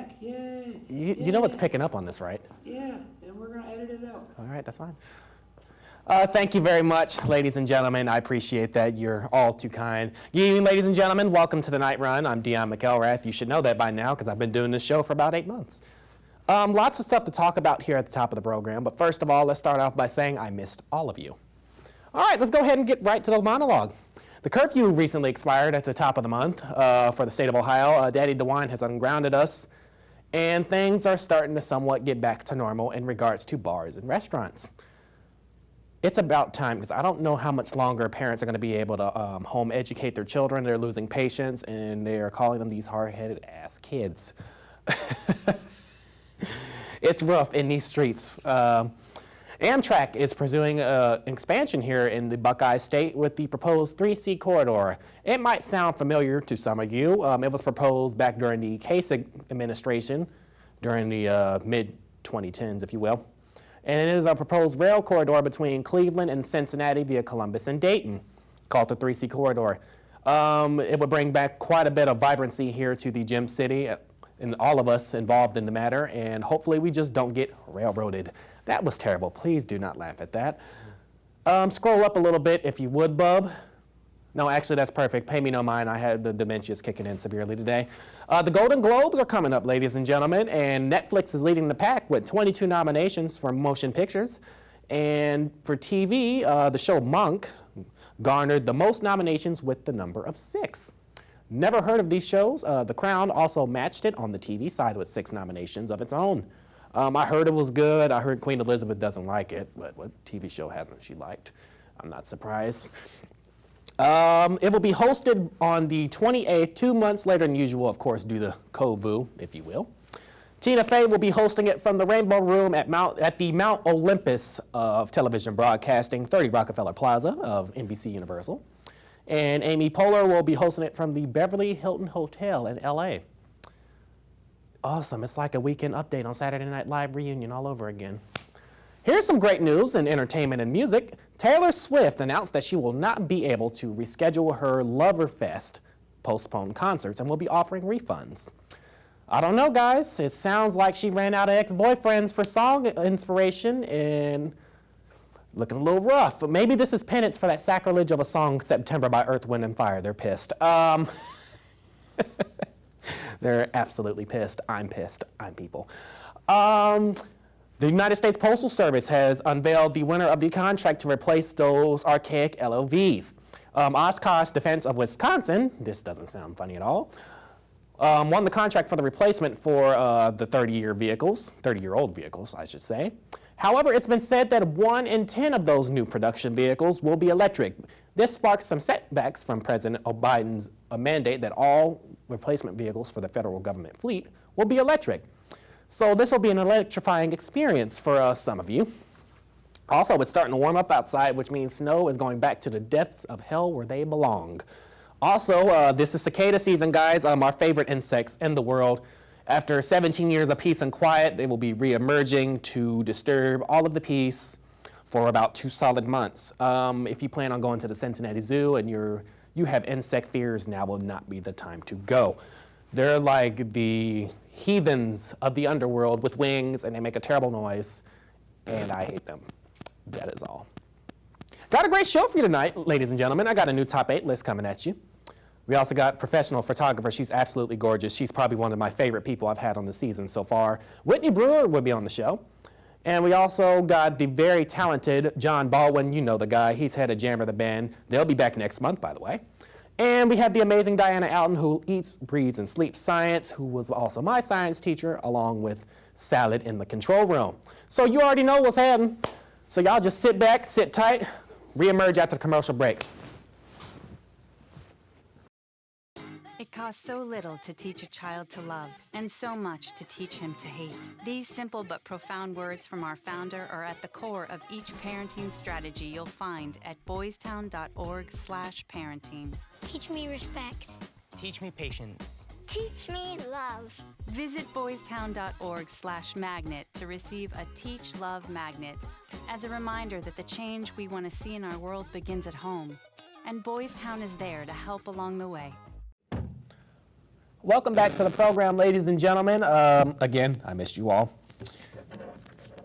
back. Yay. You know what's picking up on this, right? Yeah, and we're going to edit it out. All right, that's fine. Thank you very much, ladies and gentlemen. I appreciate that. You're all too kind. Good evening, ladies and gentlemen. Welcome to the Night Run. I'm Dion McElrath. You should know that by now because I've been doing this show for about 8 months. Lots of stuff to talk about here at the top of the program, but first of all, let's start off by saying I missed all of you. All right, let's go ahead and get right to the monologue. The curfew recently expired at the top of the month for the state of Ohio. Daddy DeWine has ungrounded us, and things are starting to somewhat get back to normal in regards to bars and restaurants. It's about time, because I don't know how much longer parents are going to be able to home educate their children. They're losing patience, and they're calling them these hard-headed ass kids. It's rough in these streets. Amtrak is pursuing expansion here in the Buckeye State with the proposed 3C corridor. It might sound familiar to some of you. It was proposed back during the Kasich administration, during the mid-2010s, if you will. And it is a proposed rail corridor between Cleveland and Cincinnati via Columbus and Dayton, called the 3C corridor. It would bring back quite a bit of vibrancy here to the Gem City and all of us involved in the matter, and hopefully we just don't get railroaded. That was terrible. Please do not laugh at that. Scroll up a little bit if you would, bub. No, actually, that's perfect. Pay me no mind. I had the dementia's kicking in severely today. The Golden Globes are coming up, ladies and gentlemen, and Netflix is leading the pack with 22 nominations for motion pictures. And for TV, the show Monk garnered the most nominations with the number of 6. Never heard of these shows. The Crown also matched it on the TV side with 6 nominations of its own. I heard it was good. I heard Queen Elizabeth doesn't like it, but what TV show hasn't she liked? I'm not surprised. It will be hosted on the 28th, 2 months later than usual, of course, due to COVID, if you will. Tina Fey will be hosting it from the Rainbow Room at the Mount Olympus of television broadcasting, 30 Rockefeller Plaza of NBC Universal. And Amy Poehler will be hosting it from the Beverly Hilton Hotel in LA. Awesome, it's like a weekend update on Saturday Night Live reunion all over again. Here's some great news in entertainment and music. Taylor Swift announced that she will not be able to reschedule her Loverfest postponed concerts and will be offering refunds. I don't know, guys. It sounds like she ran out of ex-boyfriends for song inspiration and looking a little rough. But maybe this is penance for that sacrilege of a song, September by Earth, Wind & Fire. They're pissed. They're absolutely pissed. I'm pissed. I'm people. The United States Postal Service has unveiled the winner of the contract to replace those archaic LOVs. Oshkosh Defense of Wisconsin, this doesn't sound funny at all, won the contract for the replacement for the 30-year-old vehicles, I should say. However, it's been said that 1 in 10 of those new production vehicles will be electric. This sparks some setbacks from President Biden's mandate that all replacement vehicles for the federal government fleet will be electric. So this will be an electrifying experience for some of you. Also, it's starting to warm up outside, which means snow is going back to the depths of hell where they belong. Also, this is cicada season, guys, our favorite insects in the world. After 17 years of peace and quiet, they will be re-emerging to disturb all of the peace for about 2 solid months. If you plan on going to the Cincinnati Zoo and you have insect fears, now will not be the time to go. They're like the heathens of the underworld with wings, and they make a terrible noise, and I hate them. That is all. Got a great show for you tonight, ladies and gentlemen. I got a new top 8 list coming at you. We also got professional photographer. She's absolutely gorgeous. She's probably one of my favorite people I've had on the season so far. Whitney Brewer will be on the show. And we also got the very talented John Baldwin. You know the guy. He's head of Jammer the band. They'll be back next month, by the way. And we have the amazing Brandon-Outten, who eats, breathes, and sleeps science, who was also my science teacher, along with Salad in the control room. So you already know what's happening. So y'all just sit back, sit tight, reemerge after the commercial break. It costs so little to teach a child to love, and so much to teach him to hate. These simple but profound words from our founder are at the core of each parenting strategy you'll find at boystown.org/parenting. Teach me respect. Teach me patience. Teach me love. Visit boystown.org/magnet to receive a Teach Love magnet as a reminder that the change we want to see in our world begins at home, and Boys Town is there to help along the way. Welcome back to the program, ladies and gentlemen. Again, I missed you all.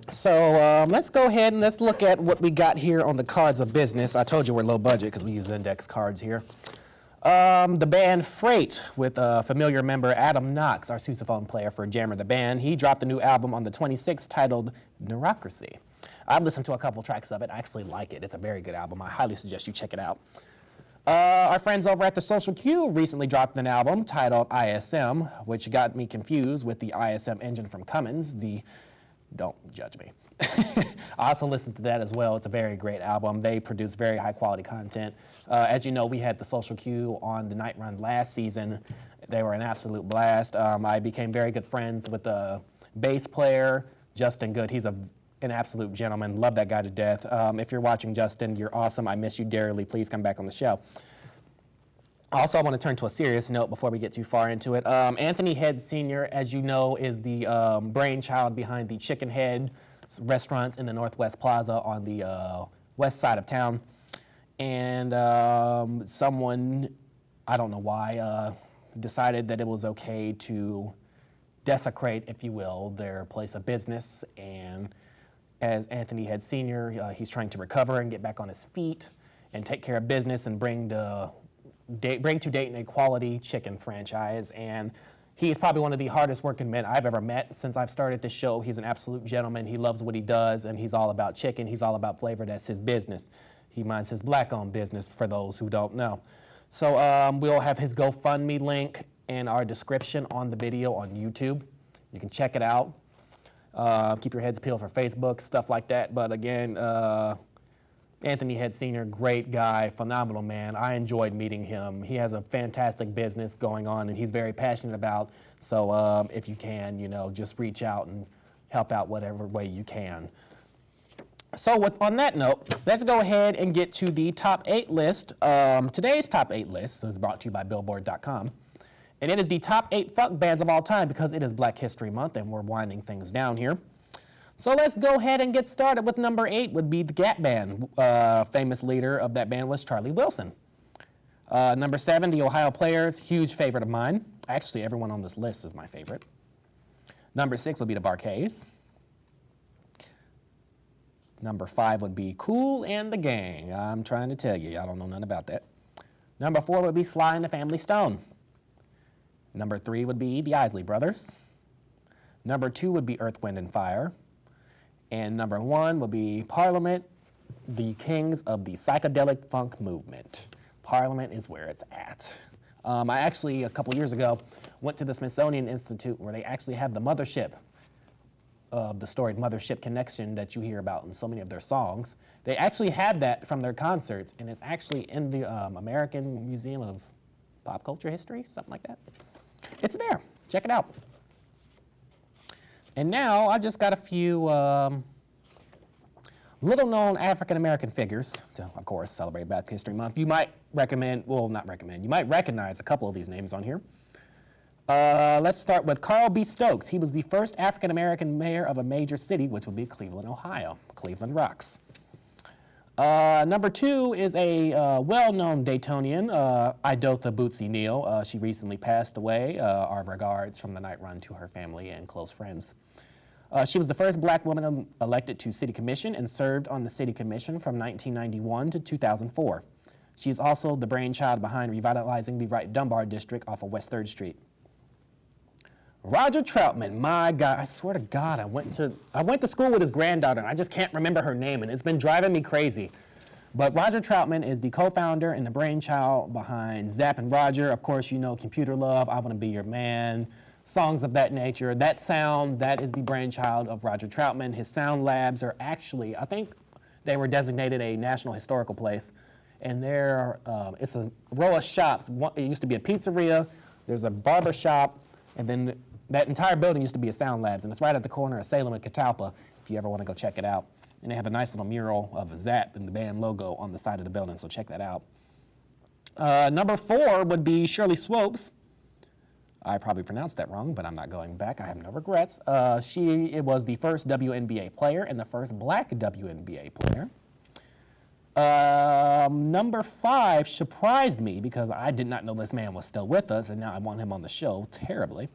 So let's go ahead and let's look at what we got here on the cards of business. I told you we're low budget because we use index cards here. The band Freight with familiar member Adam Knox, our sousaphone player for Jammer the Band. He dropped a new album on the 26th titled Neurocracy. I've listened to a couple tracks of it. I actually like it. It's a very good album. I highly suggest you check it out. Our friends over at the Social Q recently dropped an album titled ISM, which got me confused with the ISM engine from Cummins. Don't judge me. I also listened to that as well. It's a very great album. They produce very high quality content. As you know, we had the Social Q on the night run last season. They were an absolute blast. I became very good friends with the bass player, Justin Good. He's an absolute gentleman. Love that guy to death. If you're watching, Justin, you're awesome. I miss you dearly. Please come back on the show. Also, I want to turn to a serious note before we get too far into it. Anthony Head Sr., as you know, is the brainchild behind the Chicken Head restaurants in the Northwest Plaza on the west side of town. And someone, I don't know why, decided that it was okay to desecrate, if you will, their place of business. And as Anthony Head Sr., he's trying to recover and get back on his feet and take care of business and bring to Dayton a quality chicken franchise. And he is probably one of the hardest working men I've ever met since I've started this show. He's an absolute gentleman. He loves what he does, and he's all about chicken. He's all about flavor. That's his business. He minds his black-owned business, for those who don't know. So we'll have his GoFundMe link in our description on the video on YouTube. You can check it out. Keep your heads peeled for Facebook, stuff like that. But again, Anthony Head Sr., great guy, phenomenal man. I enjoyed meeting him. He has a fantastic business going on, and he's very passionate about. So if you can, just reach out and help out whatever way you can. So on that note, let's go ahead and get to the top 8 list. Today's top 8 list is brought to you by Billboard.com. And it is the top 8 fuck bands of all time because it is Black History Month and we're winding things down here. So let's go ahead and get started with number 8 would be the Gap Band. Famous leader of that band was Charlie Wilson. Number 7, the Ohio Players, huge favorite of mine. Actually, everyone on this list is my favorite. Number 6 would be the Bar-Kays. Number 5 would be Kool and the Gang. I'm trying to tell you, I don't know nothing about that. Number 4 would be Sly and the Family Stone. Number 3 would be the Isley Brothers. Number 2 would be Earth, Wind, and Fire. And number 1 would be Parliament, the kings of the psychedelic funk movement. Parliament is where it's at. I actually, a couple years ago, went to the Smithsonian Institute where they actually have the mothership of the storied Mothership Connection that you hear about in so many of their songs. They actually had that from their concerts, and it's actually in the American Museum of Pop Culture History, something like that. It's there. Check it out. And now I just got a few little-known African-American figures to, of course, celebrate Black History Month. You might you might recognize a couple of these names on here. Let's start with Carl B. Stokes. He was the first African-American mayor of a major city, which would be Cleveland, Ohio. Cleveland rocks. Number 2 is a well-known Daytonian, Idotha Bootsy Neal. She recently passed away. Our regards from the night run to her family and close friends. She was the first black woman elected to city commission and served on the city commission from 1991 to 2004. She is also the brainchild behind revitalizing the Wright Dunbar district off of West 3rd Street. Roger Troutman, my God, I swear to God, I went to school with his granddaughter, and I just can't remember her name, and it's been driving me crazy. But Roger Troutman is the co-founder and the brainchild behind Zapp and Roger. Of course, you know Computer Love, I Want to Be Your Man, songs of that nature. That sound, that is the brainchild of Roger Troutman. His sound labs are actually, I think they were designated a National Historical Place, and it's a row of shops. It used to be a pizzeria, there's a barber shop, and then that entire building used to be a sound labs, and it's right at the corner of Salem and Catalpa, if you ever want to go check it out. And they have a nice little mural of Zapp and the band logo on the side of the building, so check that out. Number 4 would be Shirley Swopes. I probably pronounced that wrong, but I'm not going back. I have no regrets. She was the first WNBA player and the first black WNBA player. Number 5 surprised me because I did not know this man was still with us, and now I want him on the show terribly.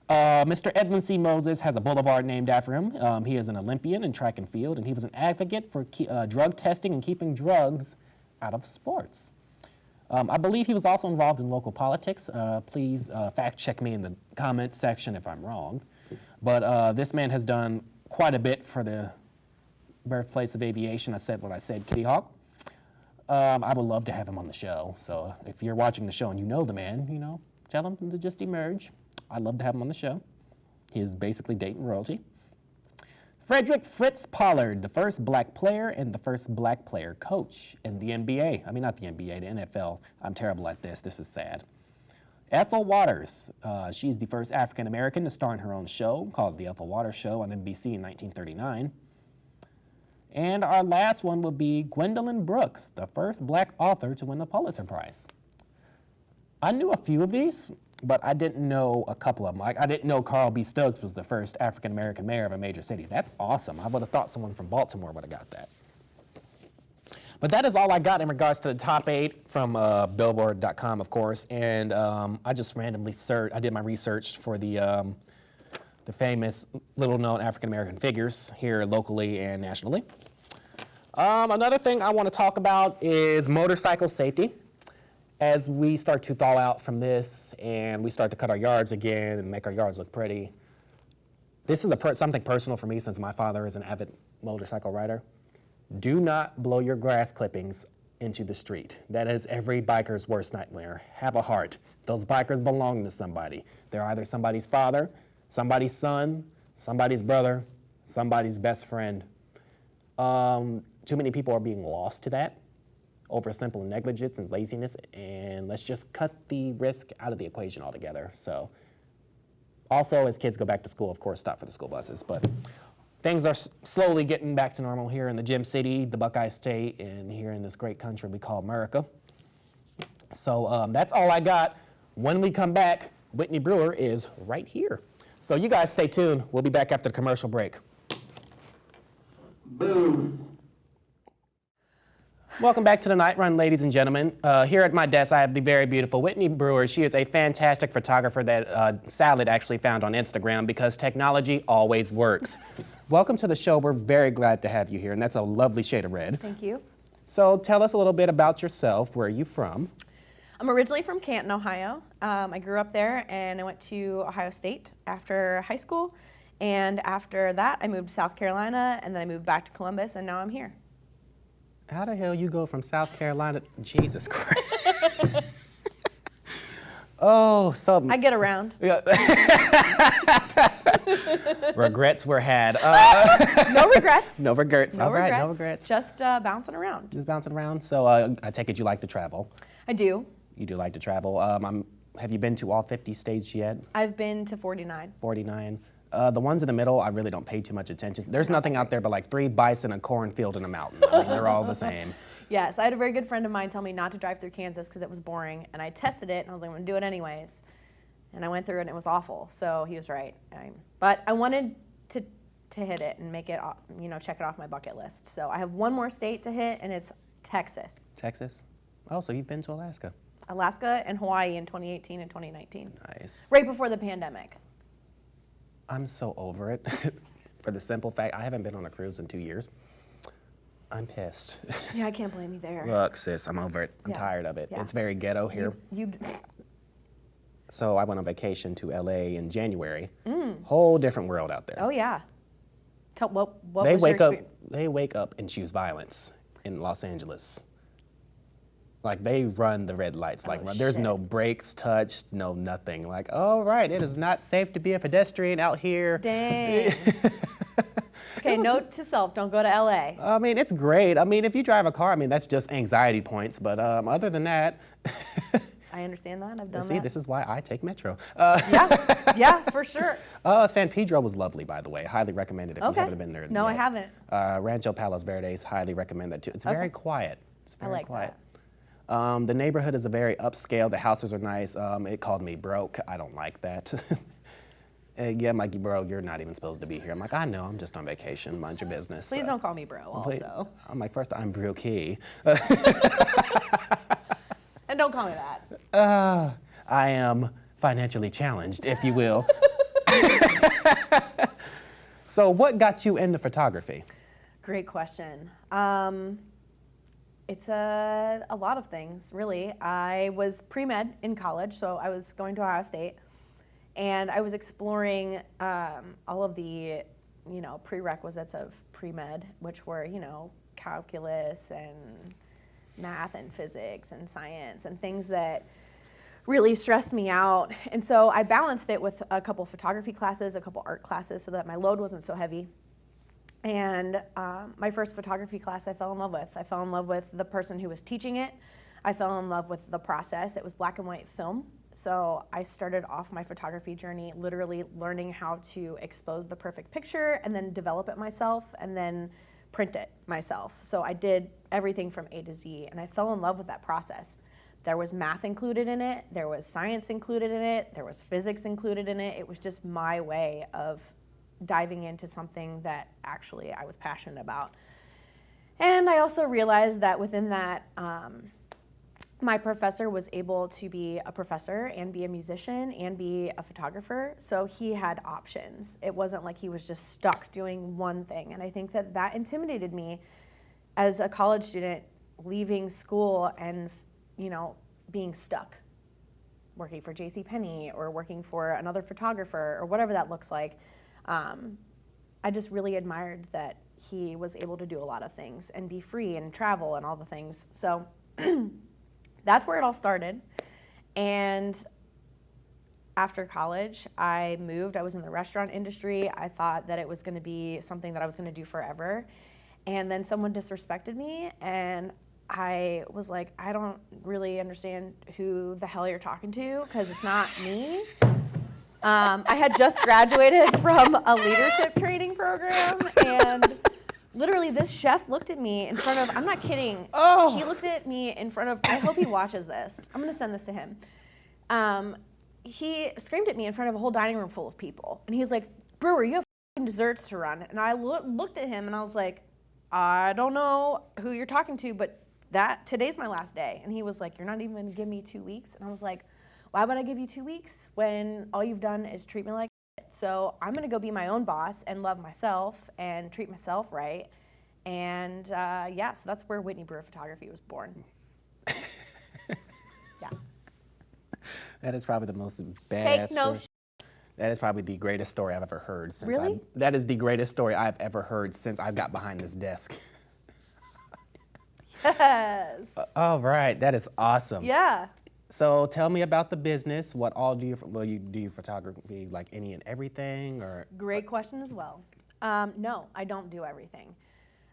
Mr. Edmund C. Moses has a boulevard named after him. He is an Olympian in track and field, and he was an advocate for drug testing and keeping drugs out of sports. I believe he was also involved in local politics. Please fact check me in the comments section if I'm wrong. But this man has done quite a bit for the birthplace of aviation. I said what I said, Kitty Hawk. I would love to have him on the show. So if you're watching the show and you know the man, you know, tell him to just emerge. I'd love to have him on the show. He is basically Dayton royalty. Frederick Fritz Pollard, the first black player and the first black player coach in the NBA. I mean, not the NBA, the NFL. I'm terrible at this. This is sad. Ethel Waters, she's the first African-American to star in her own show called The Ethel Waters Show on NBC in 1939. And our last one would be Gwendolyn Brooks, the first black author to win the Pulitzer Prize. I knew a few of these, but I didn't know a couple of them. I didn't know Carl B. Stokes was the first African-American mayor of a major city. That's awesome. I would have thought someone from Baltimore would have got that. But that is all I got in regards to the top 8 from Billboard.com, of course. And I just randomly I did my research for the famous little-known African-American figures here locally and nationally. Another thing I want to talk about is motorcycle safety. As we start to thaw out from this and we start to cut our yards again and make our yards look pretty, this is something personal for me since my father is an avid motorcycle rider. Do not blow your grass clippings into the street. That is every biker's worst nightmare. Have a heart. Those bikers belong to somebody. They're either somebody's father, somebody's son, somebody's brother, somebody's best friend. Too many people are being lost to that over simple negligence and laziness, and let's just cut the risk out of the equation altogether. So, also, as kids go back to school, of course, stop for the school buses, but things are slowly getting back to normal here in the Gem City, the Buckeye State, and here in this great country we call America. So that's all I got. When we come back, Whitney Brewer is right here. So you guys stay tuned. We'll be back after the commercial break. Boom. Welcome back to the Night Run, ladies and gentlemen. Here at my desk, I have the very beautiful Whitney Brewer. She is a fantastic photographer that Salad actually found on Instagram because technology always works. Welcome to the show. We're very glad to have you here, and that's a lovely shade of red. Thank you. So tell us a little bit about yourself. Where are you from? I'm originally from Canton, Ohio. I grew up there, and I went to Ohio State after high school. And after that, I moved to South Carolina, and then I moved back to Columbus, and now I'm here. How the hell you go from South Carolina? Jesus Christ. Oh, so I get around. Yeah. Regrets were had. No regrets. No regrets. No All right, regrets. no regrets. Just bouncing around. Just bouncing around. So I take it you like to travel. I do. You do like to travel. Have you been to all 50 states yet? I've been to 49. 49. The ones in the middle, I really don't pay too much attention. There's nothing out there but like 3 bison, a cornfield, and a mountain. I mean, they're all the same. Yes, I had a very good friend of mine tell me not to drive through Kansas because it was boring, and I tested it, and I was like, I'm going to do it anyways. And I went through it, and it was awful, so he was right. But I wanted to hit it and make it, check it off my bucket list. So I have one more state to hit, and it's Texas. Texas? Oh, so you've been to Alaska. Alaska and Hawaii in 2018 and 2019. Nice. Right before the pandemic. I'm so over it. For the simple fact, I haven't been on a cruise in 2 years. I'm pissed. Yeah, I can't blame you there. Look, sis, I'm over it. I'm tired of it. Yeah. It's very ghetto here. So I went on vacation to LA in January. Whole different world out there. Oh yeah. What was your experience? They wake up and choose violence in Los Angeles. Like they run the red lights. Like there's no brakes touched, no nothing. Like, all right, it is not safe to be a pedestrian out here. Dang. Okay, note to self, don't go to LA. I mean, it's great. I mean, if you drive a car, I mean, that's just anxiety points. But other than that. I understand that. I've done that. See, this is why I take Metro. Yeah, for sure. San Pedro was lovely, by the way. Highly recommend it if you haven't been there. No, yet. I haven't. Rancho Palos Verdes, highly recommend that too. It's very quiet. It's very quiet. That. The neighborhood is a very upscale. The houses are nice. It called me broke. I don't like that. Yeah, I'm like, bro, you're not even supposed to be here. I'm like, I know, I'm just on vacation. Mind your business. Please don't call me bro also. I'm like, first, I'm Brookie. And don't call me that. I am financially challenged, if you will. So what got you into photography? Great question. It's a lot of things, really. I was pre-med in college, so I was going to Ohio State, and I was exploring all of the, prerequisites of pre-med, which were, calculus and math and physics and science and things that really stressed me out. And so I balanced it with a couple photography classes, a couple art classes, so that my load wasn't so heavy. And my first photography class I fell in love with. I fell in love with the person who was teaching it. I fell in love with the process. It was black and white film. So I started off my photography journey literally learning how to expose the perfect picture and then develop it myself and then print it myself. So I did everything from A to Z, and I fell in love with that process. There was math included in it, there was science included in it, there was physics included in it. It was just my way of diving into something that actually I was passionate about. And I also realized that within that, my professor was able to be a professor and be a musician and be a photographer, so he had options. It wasn't like he was just stuck doing one thing, and I think that that intimidated me as a college student leaving school and, being stuck, working for JCPenney or working for another photographer or whatever that looks like. I just really admired that he was able to do a lot of things and be free and travel and all the things. So that's where it all started. And after college, I moved. I was in the restaurant industry. I thought that it was going to be something that I was going to do forever. And then someone disrespected me, and I was like, I don't really understand who the hell you're talking to, because it's not me. I had just graduated from a leadership training program, and literally this chef looked at me in front of, I'm not kidding, he looked at me in front of, I hope he watches this. I'm gonna send this to him. He screamed at me in front of a whole dining room full of people. And he was like, Brewer, you have f***ing desserts to run. And I looked at him and I was like, I don't know who you're talking to, but today's my last day. And he was like, you're not even gonna give me 2 weeks? And I was like, why would I give you 2 weeks when all you've done is treat me like shit? So I'm gonna go be my own boss and love myself and treat myself right. And yeah, so that's where Whitney Brewer Photography was born. Yeah. That is probably the most bad Take no story. That is probably the greatest story I've ever heard. Really? That is the greatest story I've ever heard since I've got behind this desk. Yes. All right, that is awesome. Yeah. So tell me about the business. What all do you do photography, like any and everything, or? Great question as well. No, I don't do everything.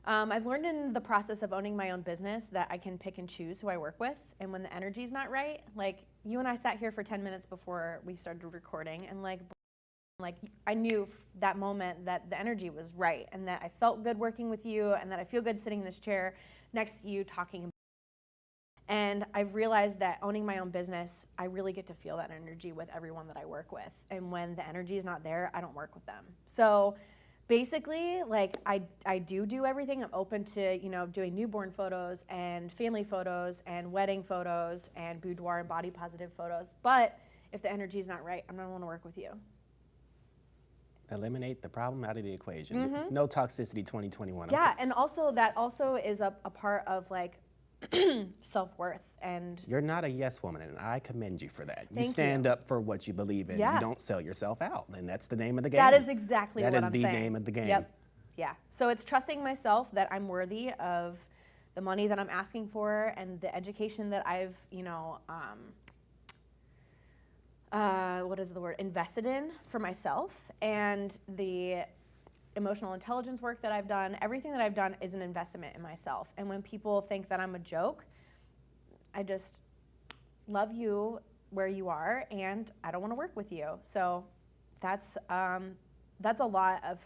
I've learned in the process of owning my own business that I can pick and choose who I work with, and when the energy's not right, like you and I sat here for 10 minutes before we started recording, and like I knew that moment that the energy was right, and that I felt good working with you, and that I feel good sitting in this chair next to you talking. And I've realized that owning my own business, I really get to feel that energy with everyone that I work with, and when the energy is not there, I don't work with them. So basically, like I do everything. I'm open to, doing newborn photos and family photos and wedding photos and boudoir and body positive photos. But if the energy is not right, I'm not going to work with you. Eliminate the problem out of the equation. Mm-hmm. No toxicity 2021. Yeah, okay. And also that also is a part of like self-worth. And you're not a yes woman, and I commend you for that. Thank you stand up for what you believe in. Yeah. You don't sell yourself out, and that's the name of the game. That is exactly what I'm saying. That is the name of the game. Yep. Yeah. So it's trusting myself that I'm worthy of the money that I'm asking for and the education that I've, invested in for myself, and the emotional intelligence work that I've done. Everything that I've done is an investment in myself. And when people think that I'm a joke, I just love you where you are, and I don't want to work with you. So that's a lot of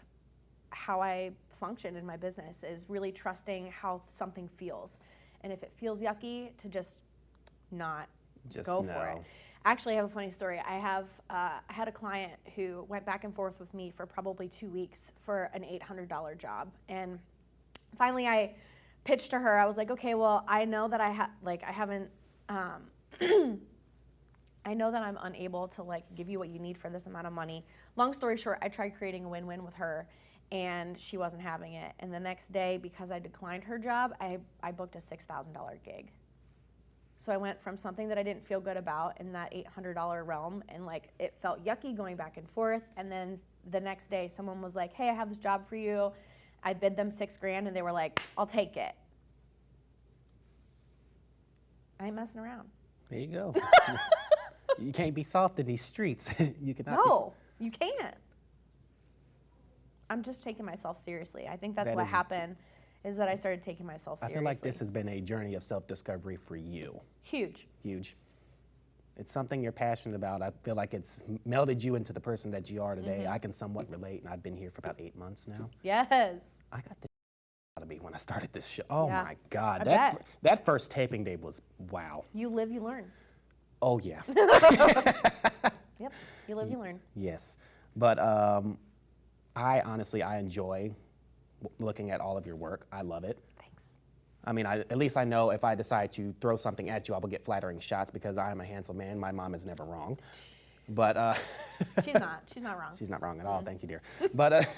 how I function in my business, is really trusting how something feels. And if it feels yucky, to just not go for it. Actually, I have a funny story. I had a client who went back and forth with me for probably 2 weeks for an $800 job, and finally I pitched to her. I was like, okay, well, I know that I know that I'm unable to like give you what you need for this amount of money. Long story short, I tried creating a win-win with her, and she wasn't having it. And the next day, because I declined her job, I booked a $6,000 gig. So I went from something that I didn't feel good about in that $800 realm, and like it felt yucky going back and forth. And then the next day, someone was like, "Hey, I have this job for you." I bid them $6,000, and they were like, "I'll take it." I ain't messing around. There you go. You can't be soft in these streets. You cannot. No, you can't. I'm just taking myself seriously. I think that's what happened. Is that I started taking myself seriously. I feel like this has been a journey of self-discovery for you. Huge. Huge. It's something you're passionate about. I feel like it's melded you into the person that you are today. I can somewhat relate, and I've been here for about 8 months now. Yes. I got this out of me when I started this show. Oh Yeah. my God. I bet. That first taping day was wow. You live, you learn. Oh yeah. Yep. You live, you learn. Yes. But I honestly enjoy looking at all of your work. I love it. Thanks. I mean, at least I know if I decide to throw something at you, I will get flattering shots because I am a handsome man. My mom is never wrong. But She's not. She's not wrong. she's not wrong at all. Thank you, dear. But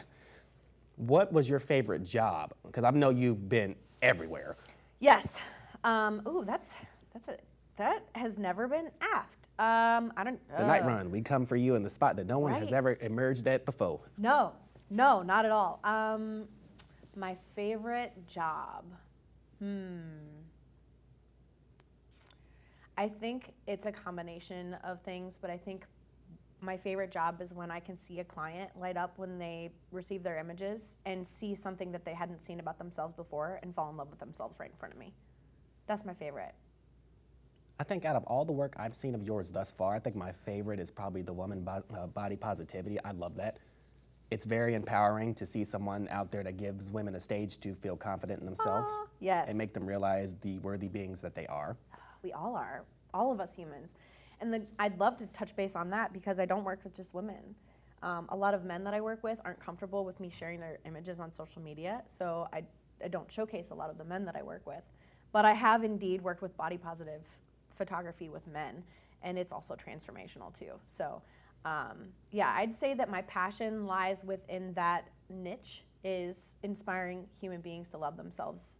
what was your favorite job? Because I know you've been everywhere. Yes. Ooh, that has never been asked. I don't. The night run, we come for you in the spot that no one has Right. ever emerged at before. No, not at all. My favorite job. I think it's a combination of things, but I think my favorite job is when I can see a client light up when they receive their images and see something that they hadn't seen about themselves before and fall in love with themselves right in front of me. That's my favorite. I think out of all the work I've seen of yours thus far, I think my favorite is probably the woman body positivity. I love that. It's very empowering to see someone out there that gives women a stage to feel confident in themselves. Yes. And make them realize the worthy beings that they are. We all are, all of us humans. And I'd love to touch base on that because I don't work with just women. A lot of men that I work with aren't comfortable with me sharing their images on social media, so I don't showcase a lot of the men that I work with. But I have indeed worked with body positive photography with men, and it's also transformational too. So yeah, I'd say that my passion lies within that niche, is inspiring human beings to love themselves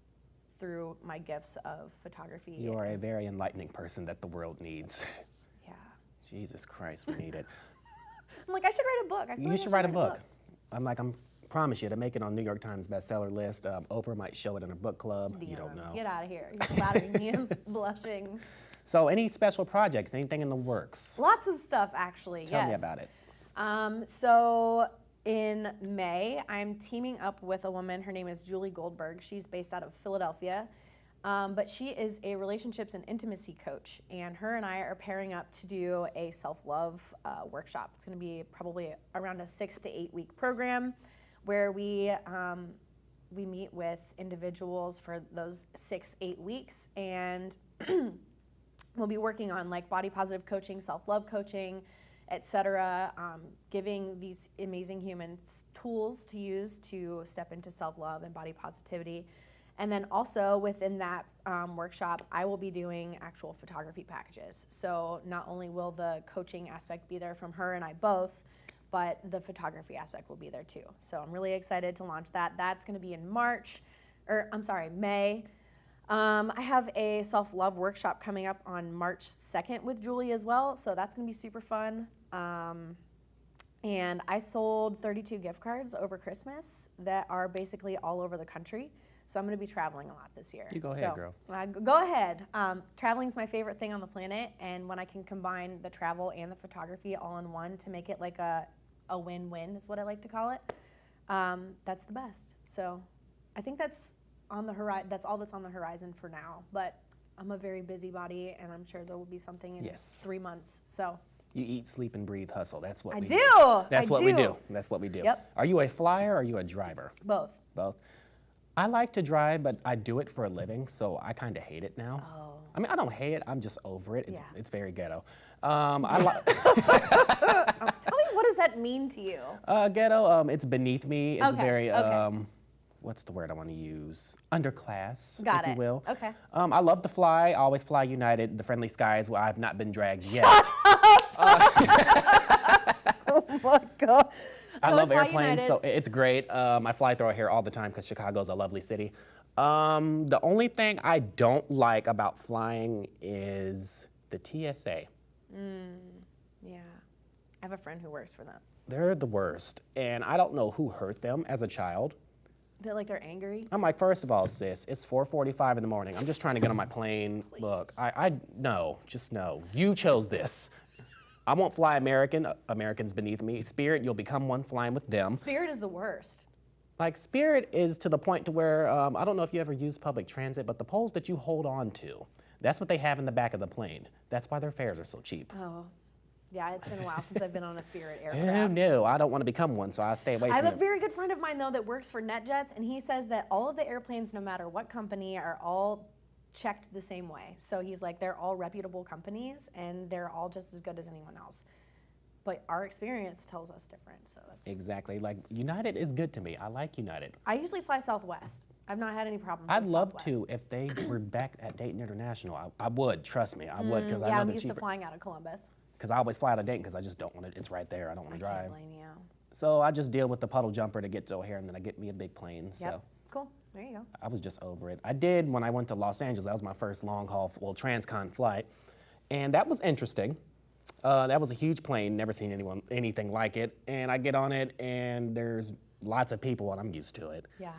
through my gifts of photography. You are a very enlightening person that the world needs. Yeah. Jesus Christ, we need it. I'm like, I should write a book. I feel You like I should write a book. I'm promise you to make it on New York Times bestseller list. Oprah might show it in a book club. You don't know. Get out of here. You're flattering me and blushing. So any special projects, anything in the works? Lots of stuff, actually. Tell me about it. So in May, I'm teaming up with a woman. Her name is Julie Goldberg. She's based out of Philadelphia, but she is a relationships and intimacy coach. And her and I are pairing up to do a self-love workshop. It's going to be probably around a 6 to 8 week program where we meet with individuals for those 6-8 weeks, and we'll be working on like body positive coaching, self-love coaching, etc., giving these amazing humans tools to use to step into self-love and body positivity. And then also within that workshop, I will be doing actual photography packages. So not only will the coaching aspect be there from her and I both, but the photography aspect will be there too. So I'm really excited to launch that. That's gonna be in May. I have a self-love workshop coming up on March 2nd with Julie as well, so that's gonna be super fun. And I sold 32 gift cards over Christmas that are basically all over the country. So I'm gonna be traveling a lot this year. You go ahead, girl. Go ahead. Traveling's my favorite thing on the planet, and when I can combine the travel and the photography all in one to make it like a win-win is what I like to call it, that's the best. So I think that's on the horizon. That's all that's on the horizon for now. But I'm a very busybody, and I'm sure there will be something in 3 months. So you eat, sleep, and breathe hustle. That's what I we do. do. That's what we do. That's what we do. Yep. Are you a flyer or are you a driver? Both. Both. I like to drive, but I do it for a living, so I kind of hate it now. Oh. I mean, I don't hate it. I'm just over it. Yeah. It's very ghetto. Tell me, what does that mean to you? Ghetto, it's beneath me. It's Okay, very, okay. what's the word I want to use? Underclass, Got if it. you will. Okay. I love to fly. I always fly United, the friendly skies where I've not been dragged yet. Oh my God. I love Fly airplanes, United. so it's great. I fly through here all the time because Chicago's a lovely city. The only thing I don't like about flying is the TSA. Yeah. I have a friend who works for them. They're the worst, and I don't know who hurt them as a child. They're angry. I'm like, first of all, sis, it's 4:45 in the morning. I'm just trying to get on my plane. Look, just no. You chose this. I won't fly American. American's beneath me. Spirit, you'll become one flying with them. Spirit is the worst. Like, Spirit is to the point to where, I don't know if you ever use public transit, but the poles that you hold on to, that's what they have in the back of the plane. That's why their fares are so cheap. Oh. Yeah, it's been a while since I've been on a Spirit Oh, aircraft. no, I don't want to become one, so I stay away I from have a it. very good friend of mine, though, that works for NetJets, and he says that all of the airplanes, no matter what company, are all checked the same way. So he's like, they're all reputable companies, and they're all just as good as anyone else. But our experience tells us different, so that's... Exactly. Like, United is good to me. I like United. I usually fly Southwest. I've not had any problems I'd with love Southwest. to if they were back at Dayton International. I would, trust me, I would, because I Yeah, know I'm they're used to cheaper. flying out of Columbus. Because I always fly out of Dayton because I just don't want it. It's right there. I don't want to I drive. can't blame you. So I just deal with the puddle jumper to get to O'Hare, and then I get me a big plane. Yep. So Cool. There you go. I was just over it. I did when I went to Los Angeles. That was my first long haul, well, transcon flight, and that was interesting. That was a huge plane. Never seen anything like it. And I get on it, and there's lots of people, and I'm used to it. Yeah.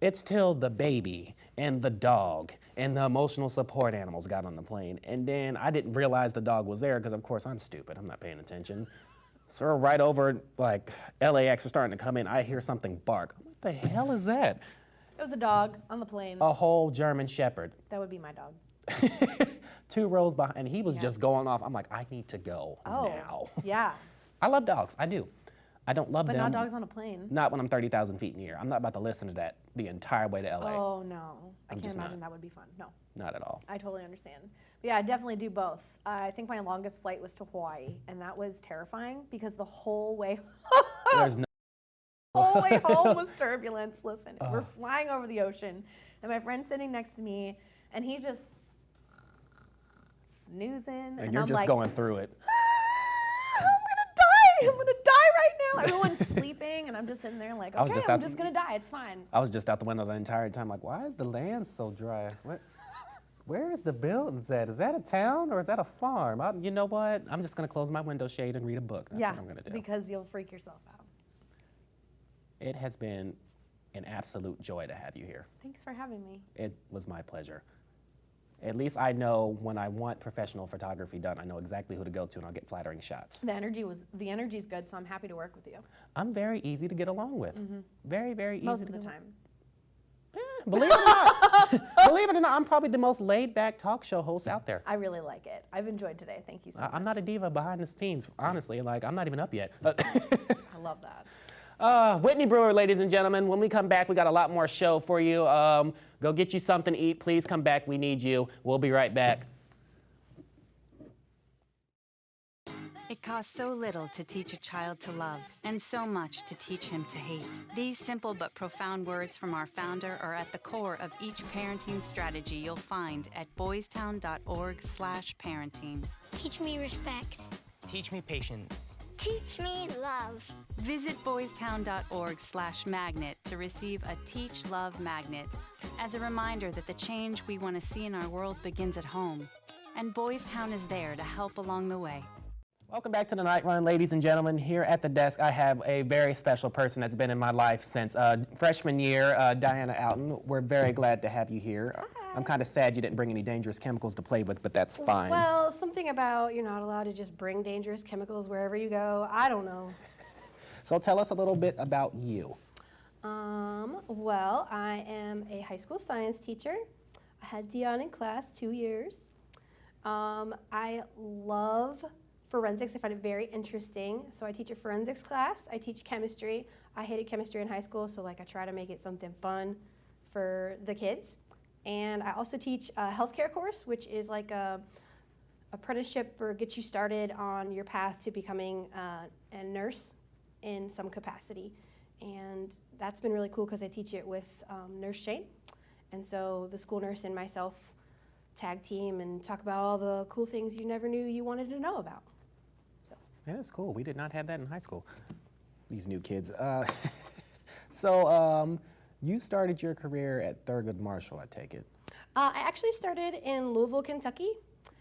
It's till the baby and the dog and the emotional support animals got on the plane. And then I didn't realize the dog was there because, of course, I'm stupid. I'm not paying attention. So we're right over, like, LAX are starting to come in. I hear something bark. What the hell is that? It was a dog on the plane. A whole German Shepherd. That would be my dog. 2 rows behind. And he was just going off. I'm like, I need to go now. Yeah. I love dogs. I do. I don't love But them. not dogs on a plane. Not when I'm 30,000 feet in the air. I'm not about to listen to that the entire way to LA. Oh, no. I can't just imagine not. that would be fun. No. Not at all. I totally understand. But yeah, I definitely do both. I think my longest flight was to Hawaii, and that was terrifying because the whole way There's no. whole way home was turbulence. Listen, we're flying over the ocean, and my friend's sitting next to me, and he just snoozing, And you're I'm just like, going through it. I'm gonna die right now. Everyone's sleeping, and I'm just sitting there like, I was okay, just I'm out- just gonna die. It's fine. I was just out the window the entire time, like, why is the land so dry? What? Where is the buildings at? Is that a town or is that a farm? You know what? I'm just gonna close my window shade and read a book. That's Yeah, what I'm gonna do. because you'll freak yourself out. It has been an absolute joy to have you here. Thanks for having me. It was my pleasure. At least I know when I want professional photography done, I know exactly who to go to and I'll get flattering shots. The energy's good, so I'm happy to work with you. I'm very easy to get along with. Very, very easy. Most of to the get time. Believe it or not, believe it or not, I'm probably the most laid-back talk show host out there. I really like it. I've enjoyed today. Thank you so much. I'm not a diva behind the scenes, honestly. Like, I'm not even up yet. I love that. Whitney Brewer, ladies and gentlemen. When we come back, we got a lot more show for you. Go get you something to eat. Please come back. We need you. We'll be right back. It costs so little to teach a child to love, and so much to teach him to hate. These simple but profound words from our founder are at the core of each parenting strategy you'll find at boystown.org/parenting. Teach me respect. Teach me patience. Teach me love. Visit boystown.org/magnet to receive a Teach Love magnet as a reminder that the change we want to see in our world begins at home. And Boys Town is there to help along the way. Welcome back to the Night Run, ladies and gentlemen. Here at the desk, I have a very special person that's been in my life since freshman year, Brandon-Outten. We're very glad to have you here. Hi. I'm kind of sad you didn't bring any dangerous chemicals to play with, but that's fine. Well, something about you're not allowed to just bring dangerous chemicals wherever you go. I don't know. So tell us a little bit about you. Well, I am a high school science teacher. I had Dion in class 2 years. I love forensics. I find it very interesting. So I teach a forensics class. I teach chemistry. I hated chemistry in high school, so like I try to make it something fun for the kids. And I also teach a healthcare course, which is like a apprenticeship or get you started on your path to becoming a nurse in some capacity. And that's been really cool because I teach it with Nurse Shane. And so the school nurse and myself tag team and talk about all the cool things you never knew you wanted to know about. So. That is cool. We did not have that in high school. These new kids. So you started your career at Thurgood Marshall, I take it. I actually started in Louisville, Kentucky.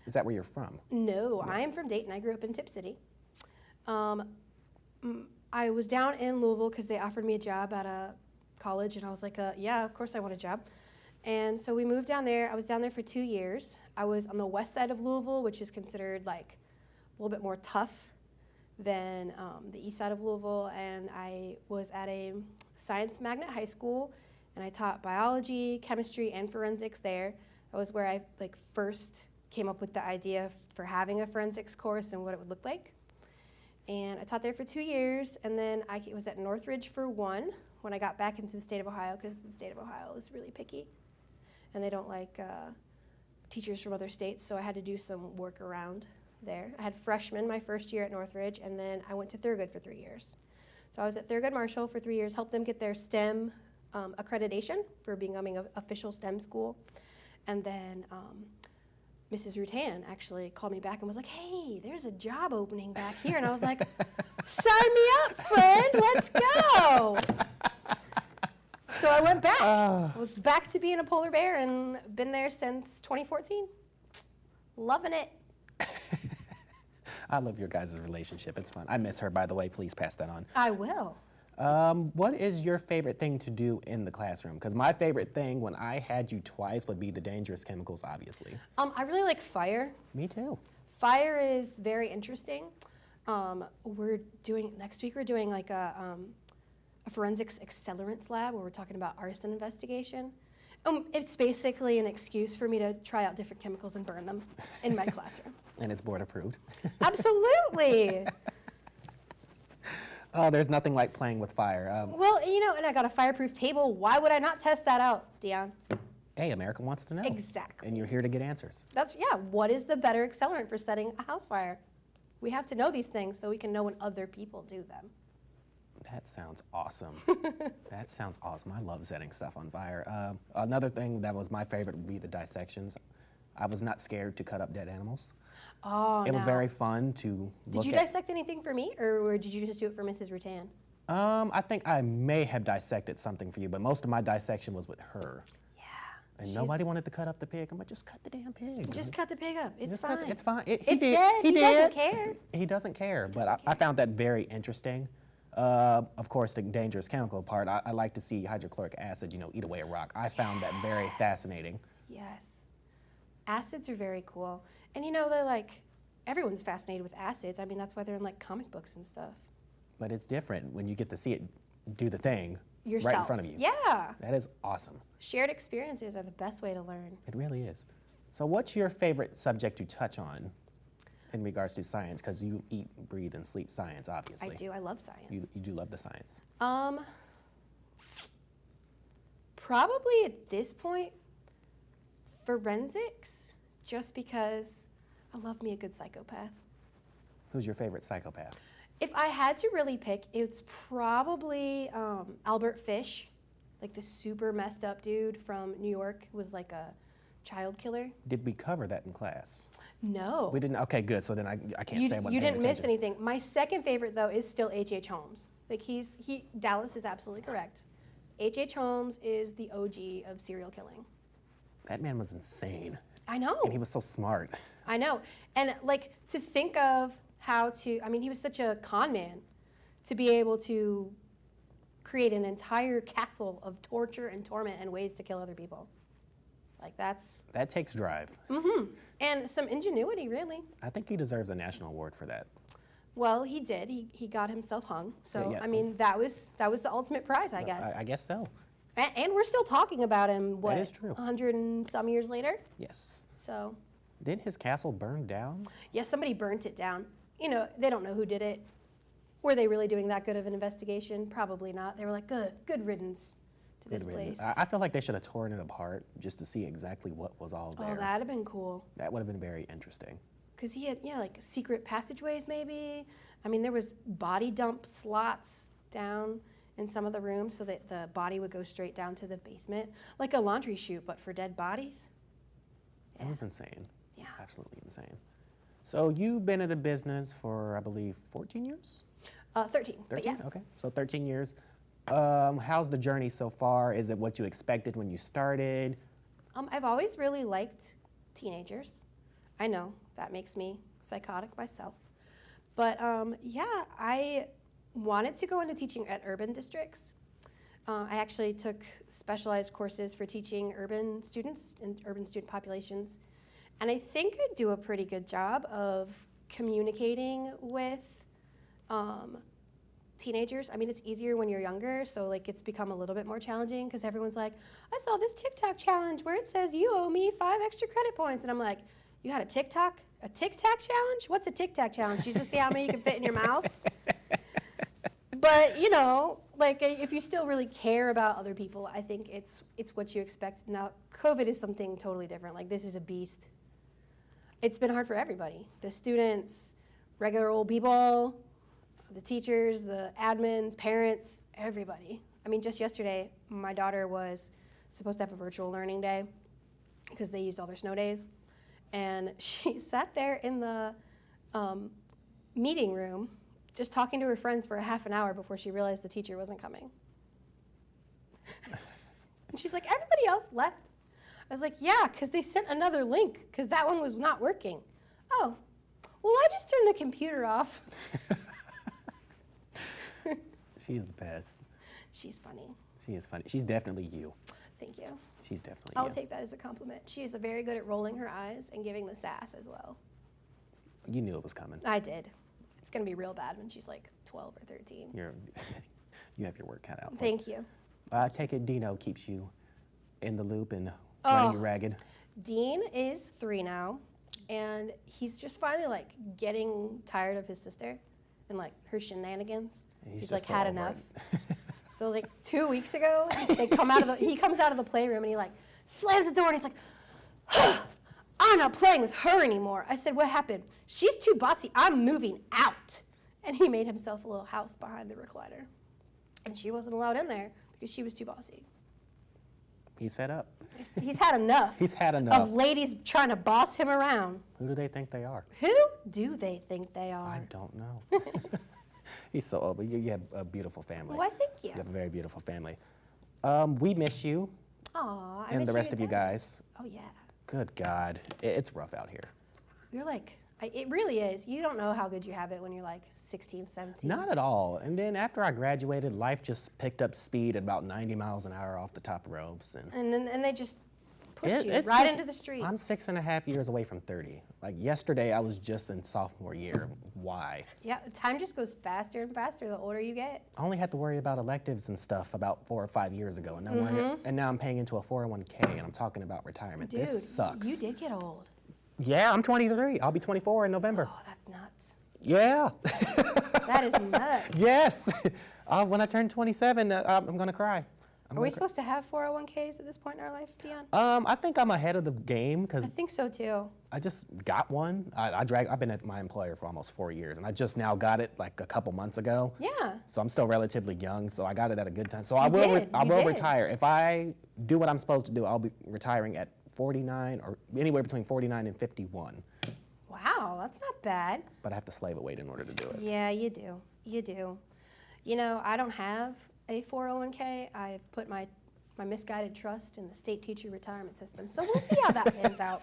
Is that where you're from? No, I am from Dayton. I grew up in Tip City. I was down in Louisville because they offered me a job at a college, and I was like, yeah, of course I want a job. And so we moved down there. I was down there for 2 years. I was on the west side of Louisville, which is considered like a little bit more tough than the east side of Louisville. And I was at a science magnet high school, and I taught biology, chemistry, and forensics there. That was where I first came up with the idea for having a forensics course and what it would look like. And I taught there for 2 years, and then I was at Northridge for 1 when I got back into the state of Ohio, because the state of Ohio is really picky, and they don't like teachers from other states, so I had to do some work around there. I had freshmen my first year at Northridge, and then I went to Thurgood for 3 years. So I was at Thurgood Marshall for 3 years, helped them get their STEM accreditation for becoming an official STEM school, and then Mrs. Rutan actually called me back and was like, hey, there's a job opening back here. And I was like, sign me up, friend, let's go. So I went back. I was back to being a polar bear and been there since 2014. Loving it. I love your guys' relationship. It's fun. I miss her, by the way. Please pass that on. I will. What is your favorite thing to do in the classroom? Because my favorite thing when I had you twice would be the dangerous chemicals, obviously. I really like fire. Me too. Fire is very interesting. Next week we're doing like a forensics accelerants lab where we're talking about arson investigation. It's basically an excuse for me to try out different chemicals and burn them in my classroom. And it's board approved. Absolutely. Oh, there's nothing like playing with fire. Well, and I got a fireproof table. Why would I not test that out, Dion? Hey, America wants to know. Exactly. And you're here to get answers. What is the better accelerant for setting a house fire? We have to know these things so we can know when other people do them. That sounds awesome. That sounds awesome. I love setting stuff on fire. Another thing that was my favorite would be the dissections. I was not scared to cut up dead animals. Oh, It was very fun to Did you dissect anything for me, or did you just do it for Mrs. Rutan? I think I may have dissected something for you, but most of my dissection was with her. Yeah. And nobody wanted to cut up the pig. I'm like, just cut the damn pig. Just cut the pig up. It's Just fine. cut it's fine. He It's did. dead. He doesn't care. He doesn't care. But I found that very interesting. Of course, the dangerous chemical part, I like to see hydrochloric acid, eat away a rock. I found that very fascinating. Yes. Acids are very cool. And they're everyone's fascinated with acids. I mean, that's why they're in comic books and stuff. But it's different when you get to see it do the thing Yourself. right in front of you. Yeah. That is awesome. Shared experiences are the best way to learn. It really is. So what's your favorite subject to touch on in regards to science? Because you eat, breathe, and sleep science, obviously. I do. I love science. You do love the science. Probably at this point, forensics, just because I love me a good psychopath. Who's your favorite psychopath? If I had to really pick, it's probably Albert Fish, the super messed up dude from New York, who was a child killer. Did we cover that in class? No. We didn't. Okay, good. So then I can't say what. You didn't miss anything. My second favorite though is still H.H. Holmes. Dallas is absolutely correct. H.H. Holmes is the OG of serial killing. That man was insane. I know. And he was so smart. I know. And to think of he was such a con man to be able to create an entire castle of torture and torment and ways to kill other people. That takes drive. Mm-hmm. And some ingenuity, really. I think he deserves a national award for that. Well, he did. He got himself hung. So, Yeah. that was the ultimate prize, I guess. I guess so. And we're still talking about him, That is true. 100 and some years later? Yes. So. Didn't his castle burn down? Yes, somebody burnt it down. They don't know who did it. Were they really doing that good of an investigation? Probably not. They were like, good riddance to this place. I feel like they should have torn it apart just to see exactly what was all there. Oh, that'd have been cool. That would have been very interesting. because he had, like secret passageways maybe. I mean, there was body dump slots down in some of the rooms so that the body would go straight down to the basement, like a laundry chute, but for dead bodies. That was insane. Yeah. It's absolutely insane. So you've been in the business for, I believe, 14 years? 13, but 13? yeah. Okay, so 13 years. How's the journey so far? Is it what you expected when you started? I've always really liked teenagers. I know that makes me psychotic myself. But yeah, I wanted to go into teaching at urban districts. I actually took specialized courses for teaching urban students and urban student populations. And I think I do a pretty good job of communicating with teenagers. I mean, it's easier when you're younger, so like it's become a little bit more challenging because everyone's like, I saw this TikTok challenge where it says you owe me 5 extra credit points. And I'm like, you had a Tic Tac challenge? What's a Tic Tac challenge? You just see how many you can fit in your mouth? But, like if you still really care about other people, I think it's what you expect. Now, COVID is something totally different. Like, this is a beast. It's been hard for everybody. The students, regular old people, the teachers, the admins, parents, everybody. I mean, just yesterday, my daughter was supposed to have a virtual learning day because they used all their snow days. And she sat there in the meeting room just talking to her friends for a half an hour before she realized the teacher wasn't coming. And she's like, everybody else left. I was like, yeah, because they sent another link because that one was not working. Oh, well, I just turned the computer off. She's the best. She's funny. She is funny. She's definitely you. Thank you. She's definitely I'll you. take that as a compliment. She is very good at rolling her eyes and giving the sass as well. You knew it was coming. I did. It's going to be real bad when she's like 12 or 13. You have your work cut out. Thank you. I take it Dino keeps you in the loop and running you ragged. Dean is 3 now, and he's just finally like getting tired of his sister and like her shenanigans. He's like had enough. So it was like 2 weeks ago, he comes out of the playroom and he like slams the door and he's like, I'm not playing with her anymore. I said, what happened? She's too bossy. I'm moving out. And he made himself a little house behind the recliner. And she wasn't allowed in there because she was too bossy. He's fed up. He's had enough. He's had enough. Of ladies trying to boss him around. Who do they think they are? Who do they think they are? I don't know. He's so old, but you have a beautiful family. Why, thank you. You have a very beautiful family. We miss you. Aw, I and miss the rest you of you too. guys. Oh, yeah. Good God. It's rough out here. You're like, it really is. You don't know how good you have it when you're like 16, 17. Not at all. And then after I graduated, life just picked up speed at about 90 miles an hour off the top ropes. And they just pushed you it's right just- into the street. I'm 6.5 years away from 30. Like yesterday, I was just in sophomore year. Why? Yeah, time just goes faster and faster the older you get. I only had to worry about electives and stuff about 4 or 5 years ago, and now I'm paying into a 401k, and I'm talking about retirement. Dude, this sucks. you did get old. Yeah, I'm 23. I'll be 24 in November. Oh, that's nuts. Yeah. That is nuts. Yes. When I turn 27, I'm gonna cry. Are we supposed to have 401ks at this point in our life, Dion? I think I'm ahead of the game because I think so too. I just got one. I've been at my employer for almost 4 years, and I just now got it like a couple months ago. Yeah. So I'm still relatively young, so I got it at a good time. So I You will did. retire. If I do what I'm supposed to do, I'll be retiring at 49 or anywhere between 49 and 51. Wow, that's not bad. But I have to slave away in order to do it. Yeah, you do. You do. You know, I don't have a 401k. I've put my misguided trust in the state teacher retirement system. So we'll see how that pans out.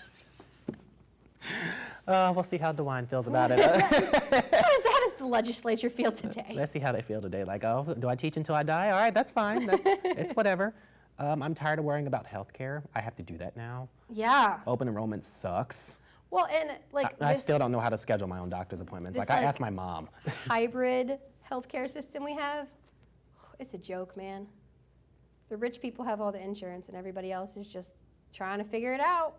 We'll see how DeWine feels about it. How does the legislature feel today? Let's see how they feel today. Like, oh, do I teach until I die? All right, that's fine. It's whatever. I'm tired of worrying about healthcare. I have to do that now. Yeah. Open enrollment sucks. Well, and like I this still don't know how to schedule my own doctor's appointments. this, Like, I like- asked my mom. hybrid healthcare system we have, it's a joke, man. The rich people have all the insurance and everybody else is just trying to figure it out.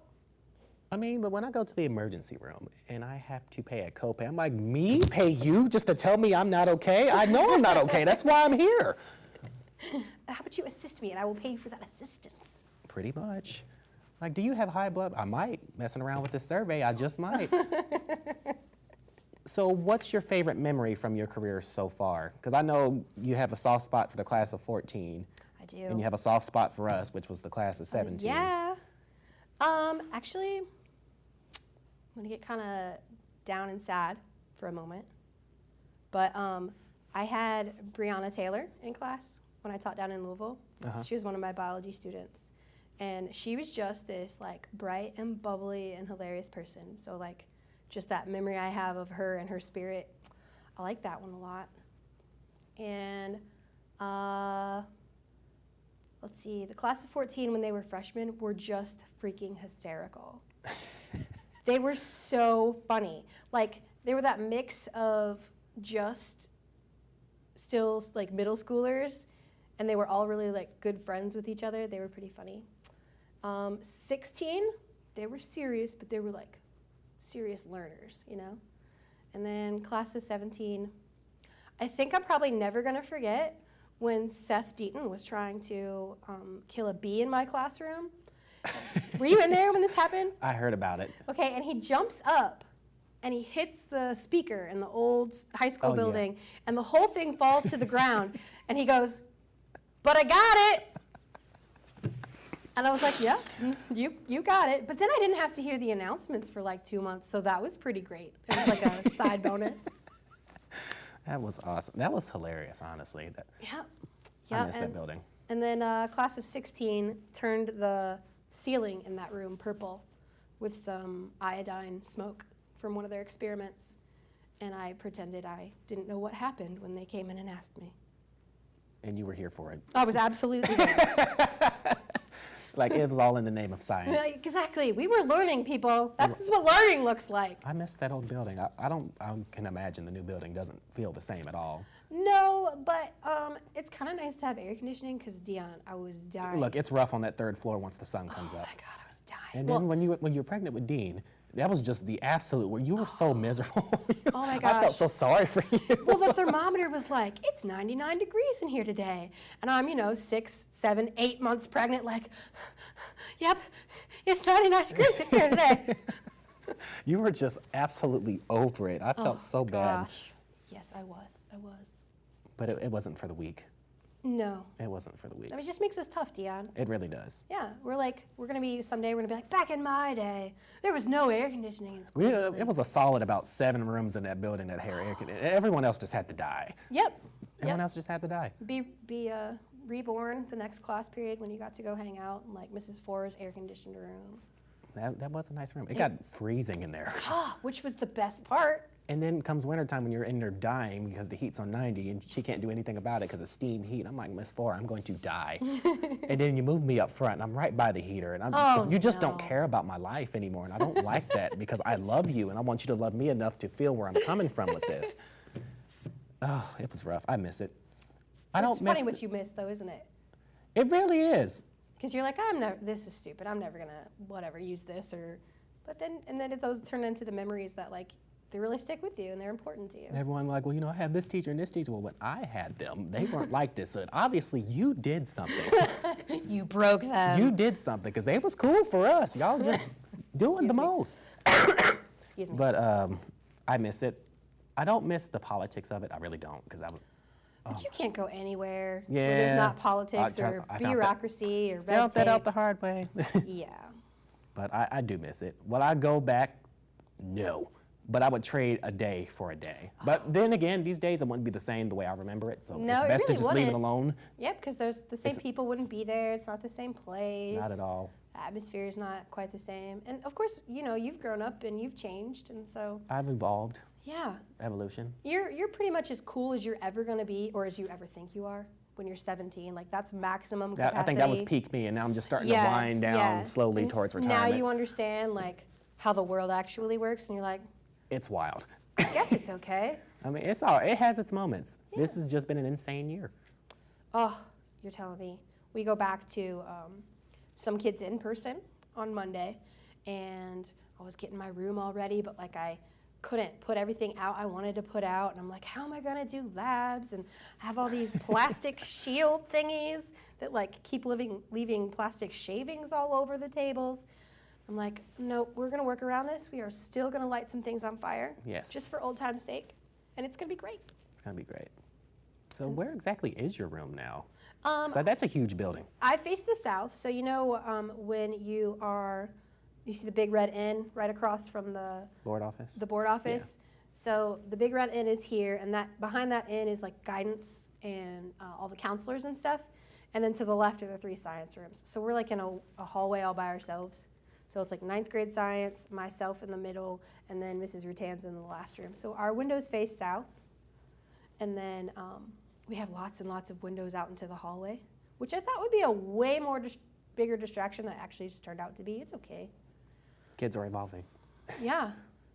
I mean, but when I go to the emergency room and I have to pay a copay, I'm like, me pay you just to tell me I'm not okay? I know I'm not okay. That's why I'm here. How about you assist me and I will pay you for that assistance? Pretty much. Like, do you have high blood? I might. Messing around with this survey, I just might. So what's your favorite memory from your career so far? Because I know you have a soft spot for the class of 14. I do. And you have a soft spot for us, which was the class of 17. Yeah. Actually, I'm gonna get kind of down and sad for a moment. But I had Breonna Taylor in class when I taught down in Louisville. She was one of my biology students. And she was just this like bright and bubbly and hilarious person. So like just that memory I have of her and her spirit, I like that one a lot. And let's see, the class of 14 when they were freshmen were just freaking hysterical. They were so funny. Like they were that mix of just still like middle schoolers, and they were all really like good friends with each other. They were pretty funny. 16, they were serious, but they were like serious learners, you know? And then class of 17, I think I'm probably never gonna forget when Seth Deaton was trying to kill a bee in my classroom. Were you in there when this happened? I heard about it. Okay, and he jumps up and he hits the speaker in the old high school building, and the whole thing falls to the ground, and he goes, "But I got it." And I was like, yeah, you got it. But then I didn't have to hear the announcements for like 2 months, so that was pretty great. It was like a side bonus. That was awesome. That was hilarious, honestly. Yeah. I missed that building. And then class of 16 turned the ceiling in that room purple with some iodine smoke from one of their experiments. And I pretended I didn't know what happened when they came in and asked me. And you were here for it. I was absolutely there. Like, it was all in the name of science. Exactly. We were learning, people. That's what learning looks like. I miss that old building. I can imagine the new building doesn't feel the same at all. No, but it's kind of nice to have air conditioning because, Dion, I was dying. Look, it's rough on that third floor once the sun comes up. Oh, my God, I was dying. And then when you were pregnant with Dean, that was just the absolute, where you were so miserable. Oh, my gosh. I felt so sorry for you. Well, the thermometer was like, it's 99 degrees in here today. And I'm, 6, 7, 8 months pregnant, like, yep, it's 99 degrees in here today. You were just absolutely over it. I felt so bad. Gosh. Yes, I was. But it wasn't for the weak. No. It wasn't for the weak. I mean, it just makes us tough, Dion. It really does. Yeah, someday we're gonna be like, back in my day, there was no air conditioning in school. It was a solid about 7 rooms in that building that had air conditioning. Everyone else just had to die. Yep. Everyone else just had to die. Be reborn the next class period when you got to go hang out in like Mrs. Forr's air-conditioned room. That was a nice room. It got freezing in there. Which was the best part. And then comes wintertime when you're in there dying because the heat's on 90 and she can't do anything about it because it's steam heat. I'm like, Miss Forr, I'm going to die. And then you move me up front and I'm right by the heater. And you just don't care about my life anymore. And I don't like that because I love you and I want you to love me enough to feel where I'm coming from with this. Oh, it was rough. I miss it. It's funny what you miss though, isn't it? It really is. Because you're like, this is stupid. I'm never gonna, use this but then those turn into the memories that like, they really stick with you and they're important to you. And everyone like, well, I have this teacher and this teacher. Well, when I had them, they weren't like this. So obviously you did something. You broke them. You did something because it was cool for us. Y'all just doing the most. Excuse me. But I miss it. I don't miss the politics of it. I really don't because But you can't go anywhere Yeah. where there's not politics or I bureaucracy or red felt tape. that out the hard way. Yeah. But I do miss it. Will I go back? No. But I would trade a day for a day. But then again, these days it wouldn't be the same the way I remember it. So No, it's it best really to just leave it wouldn't. alone. Yep, because the same people wouldn't be there. It's not the same place. Not at all. The atmosphere is not quite the same. And of course, you've grown up and you've changed, and so I've evolved. yeah, Evolution. you're pretty much as cool as you're ever gonna be, or as you ever think you are when you're 17. Like that's maximum capacity. I think that was peak me, and now I'm just starting to wind down slowly towards retirement. Now you understand like how the world actually works, and you're like, It's wild. I guess it's okay. I mean, it has its moments. This has just been an insane year. Oh, you're telling me. We go back to some kids in person on Monday, and I was getting my room all ready, but like I couldn't put everything out I wanted to put out, and I'm like, how am I gonna do labs? And I have all these plastic shield thingies that like keep leaving plastic shavings all over the tables. I'm like, no, we're gonna work around this. We are still gonna light some things on fire. Yes. Just for old time's sake, and it's gonna be great. It's gonna be great. So where exactly is your room now? So that's a huge building. I face the south, so you know when you see the big red N right across from the Board office? the board office. Yeah. So the big red N is here, and that behind that N is like guidance and all the counselors and stuff. And then to the left are the 3 science rooms. So we're like in a hallway all by ourselves. So it's like 9th grade science, myself in the middle, and then Mrs. Rutan's in the last room. So our windows face south, and then we have lots and lots of windows out into the hallway, which I thought would be a way more bigger distraction than it actually just turned out to be. It's okay. Kids are evolving. Yeah,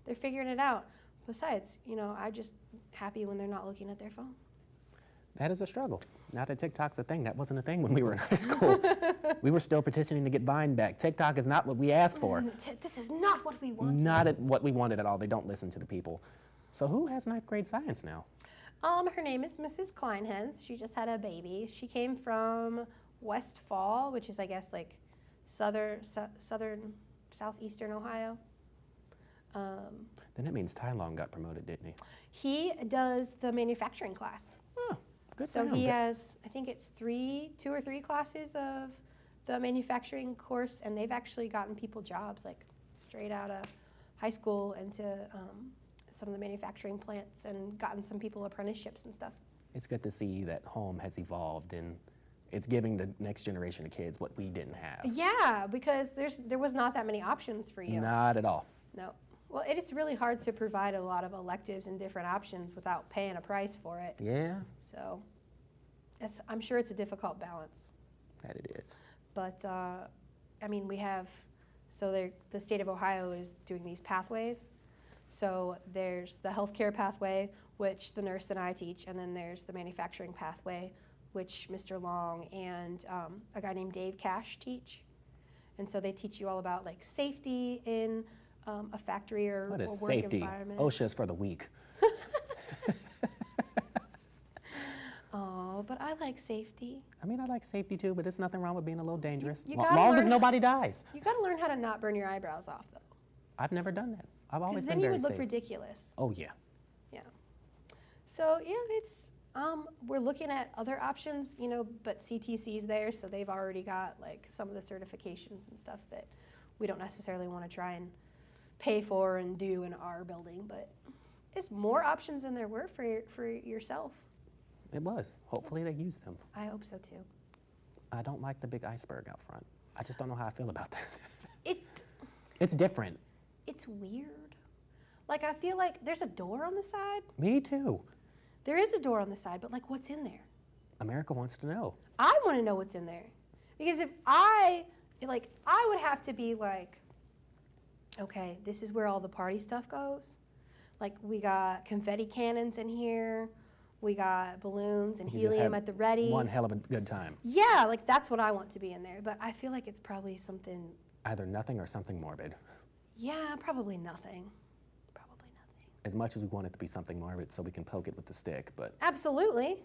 they're figuring it out. Besides, you know, I'm just happy when they're not looking at their phone. That is a struggle. Now that TikTok's a thing, that wasn't a thing when we were in high school. We were still petitioning to get Vine back. TikTok is not what we asked for. This is not what we wanted. Not what we wanted at all. They don't listen to the people. So who has 9th grade science now? Her name is Mrs. Kleinhens. She just had a baby. She came from Westfall, which is, I guess, like southeastern Ohio. Then that means Ty Long got promoted, didn't he? He does the manufacturing class. Oh, good So for him. he has, I think it's 2 or 3 classes of the manufacturing course, and they've actually gotten people jobs, like straight out of high school into some of the manufacturing plants, and gotten some people apprenticeships and stuff. It's good to see that home has evolved and it's giving the next generation of kids what we didn't have. Yeah, because there was not that many options for you. Not at all. No. Well, it is really hard to provide a lot of electives and different options without paying a price for it. Yeah, So I'm sure it's a difficult balance. that it is. But, I mean, the state of Ohio is doing these pathways. So there's the healthcare pathway, which the nurse and I teach, and then there's the manufacturing pathway, which Mr. Long and a guy named Dave Cash teach. And so they teach you all about like safety in a factory or What is work safety? environment. OSHA's for the weak. Oh, but I like safety. I mean, I like safety too, but there's nothing wrong with being a little dangerous. You Long gotta as learn- nobody dies. You got to learn how to not burn your eyebrows off, though, I've never done that. I've always because been then you very would look safe. ridiculous. Oh yeah. Yeah. So yeah, it's we're looking at other options, you know, but CTC's there, so they've already got like some of the certifications and stuff that we don't necessarily want to try and pay for and do in our building, but it's more options than there were for yourself. It was. Hopefully they use them. I hope so too. I don't like the big iceberg out front. I just don't know how I feel about that. It's different. It's weird. Like I feel like there's a door on the side. Me too. There is a door on the side, but like what's in there? America wants to know. I want to know what's in there. Because if I would have to be like, okay, this is where all the party stuff goes. Like we got confetti cannons in here. We got balloons and You just helium have at the ready. One hell of a good time. Yeah, like that's what I want to be in there. But I feel like it's probably something, Either nothing or something morbid. yeah, probably nothing. Probably nothing. As much as we want it to be something morbid so we can poke it with the stick, but Absolutely.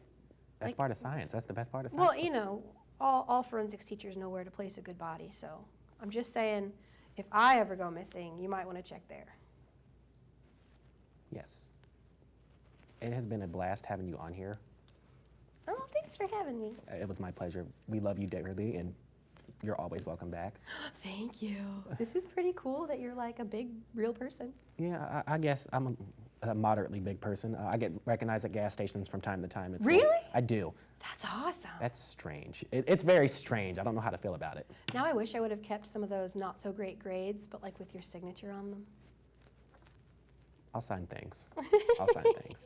that's Like- part of science. That's the best part of science. Well, you know, all forensics teachers know where to place a good body. So I'm just saying, if I ever go missing, you might want to check there. Yes. It has been a blast having you on here. Oh, thanks for having me. It was my pleasure. We love you dearly, and you're always welcome back. Thank you. This is pretty cool that you're like a big, real person. Yeah, I guess I'm a moderately big person. I get recognized at gas stations from time to time. It's Really? I do. That's awesome. That's strange. It's very strange. I don't know how to feel about it. Now I wish I would have kept some of those not so great grades, but like with your signature on them. I'll sign things. I'll sign things.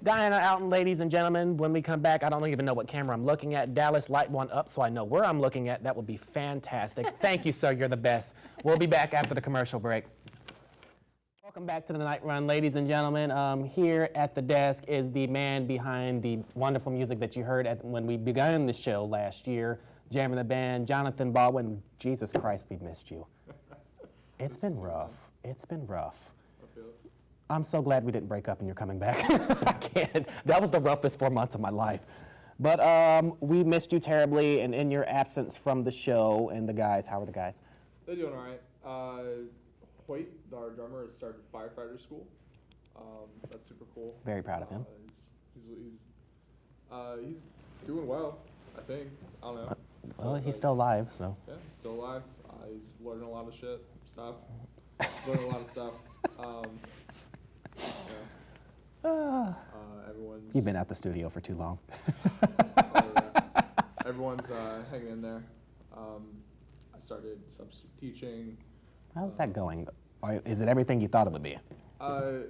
Brandon-Outten, ladies and gentlemen. When we come back, I don't even know what camera I'm looking at. Dallas, light one up so I know where I'm looking at. That would be fantastic. Thank you, sir. You're the best. We'll be back after the commercial break. Welcome back to the Night Run, ladies and gentlemen. Here at the desk is the man behind the wonderful music that you heard when we began the show last year, jamming the band, Jonathan Baldwin. Jesus Christ, we missed you. It's been rough. It's been rough. I'm so glad we didn't break up and you're coming back. I can't. That was the roughest 4 months of my life. But we missed you terribly, and in your absence from the show, and the guys, how are the guys? They're doing all right. Hoyt, our drummer, has started firefighter school. That's super cool. Very proud of him. He's doing well, I think. I don't know. Well, he's still alive, so. Yeah, he's still alive. He's learning a lot of stuff. Learning a lot of stuff. Everyone's. You've been at the studio for too long. Everyone's hanging in there. I started substitute teaching. How's that going? Or is it everything you thought it would be? A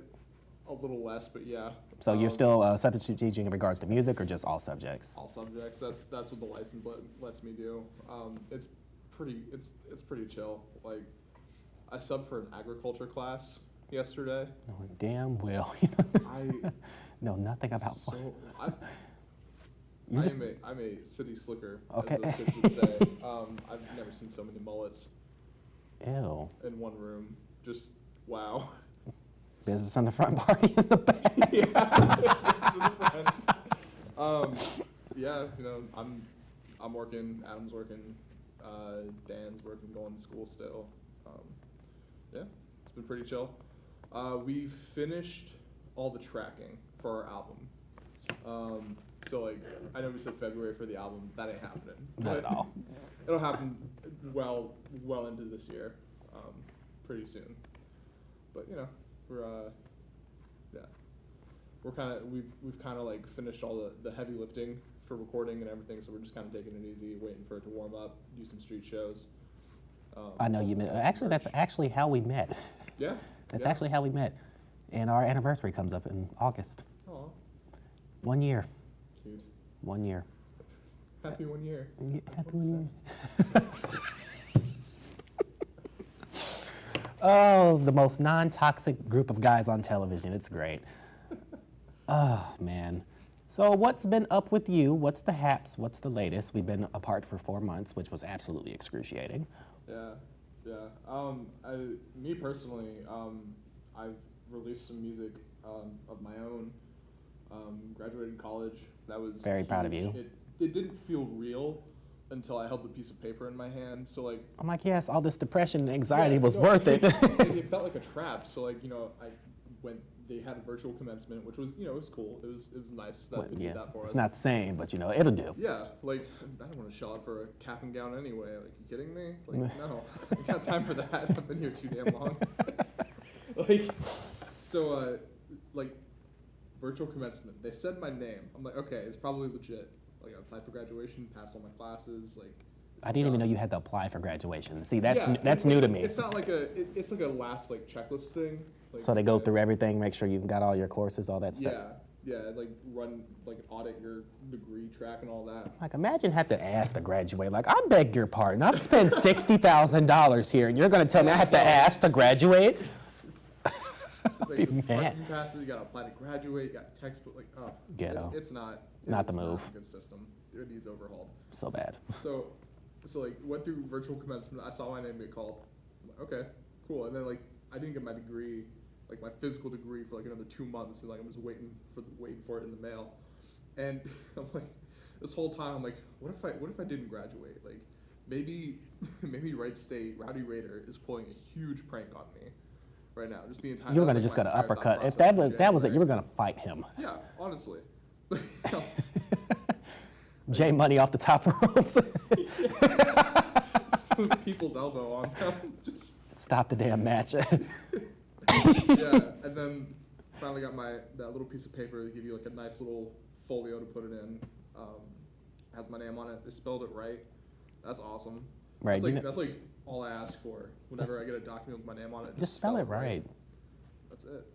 little less, but yeah. So you're still substitute teaching in regards to music, or just all subjects? All subjects. That's what the license lets me do. It's pretty chill. Like, I subbed for an agriculture class yesterday. Knowing damn well. I know nothing about. So just, I'm a city slicker, okay. as those kids would say. I've never seen so many mullets Ew. in one room. Just wow. Business on the front, party in the back. Yeah, I'm working. Adam's working. Dan's working. Going to school still. Yeah, it's been pretty chill. We finished all the tracking for our album. So like, I know we said February for the album. That ain't happening. Not at all. It'll happen well into this year, pretty soon. But we're we've kind of like finished all the heavy lifting for recording and everything. So we're just kind of taking it easy, waiting for it to warm up, do some street shows. I know you met. Actually, that's actually how we met. Yeah. That's yeah. actually how we met. And our anniversary comes up in August. Aw. 1 year. Cute. 1 year. Happy 1 year. Happy 1 year. Oh, the most non-toxic group of guys on television. It's great. Oh, man. So what's been up with you? What's the haps? What's the latest? We've been apart for 4 months, which was absolutely excruciating. Yeah. Me personally, I've released some music of my own. Graduated college. That was very proud of you. It didn't feel real until I held the piece of paper in my hand. So like, I'm like, yes, all this depression and anxiety was worth it. It felt like a trap. So like, I went. They had a virtual commencement, which was, it was cool. It was nice that they did that for us. It's not the same, but it'll do. Yeah, like, I don't want to shell out for a cap and gown anyway. Like, you kidding me? Like, no, I got time for that. I've been here too damn long. Like, virtual commencement. They said my name. I'm like, okay, it's probably legit. Like, I applied for graduation, passed all my classes. Like, I didn't even know you had to apply for graduation. See, that's it's new to me. It's not like it's like a last like checklist thing. Like, so they go through everything, make sure you've got all your courses, all that stuff. Yeah, like audit your degree track and all that. Like, imagine have to ask to graduate. Like, I beg your pardon, I've spent $60,000 here, and you're going to tell me I have to ask to graduate? Like, Be mad. You passes, you got to apply to graduate, you got textbook, like, oh. Ghetto. It's not the move. Not a good system. It needs overhauled. So bad. So like, went through virtual commencement. I saw my name get called. I'm like, okay, cool. And then like, I didn't get my degree, like my physical degree, for like another 2 months, and like I was waiting for it in the mail. And I'm like, this whole time I'm like, what if I didn't graduate? Like, maybe Wright State Rowdy Raider is pulling a huge prank on me right now. Just the entire. You were gonna just get an uppercut. If that was it, you were gonna fight him. Yeah, honestly. J Money off the top ropes. People's elbow on them. Just stop the damn match. Yeah, and then finally got that little piece of paper. They give you like a nice little folio to put it in. Has my name on it. They spelled it right. That's awesome. Right. That's like all I ask for whenever I get a document with my name on it. Just spell it right. That's it.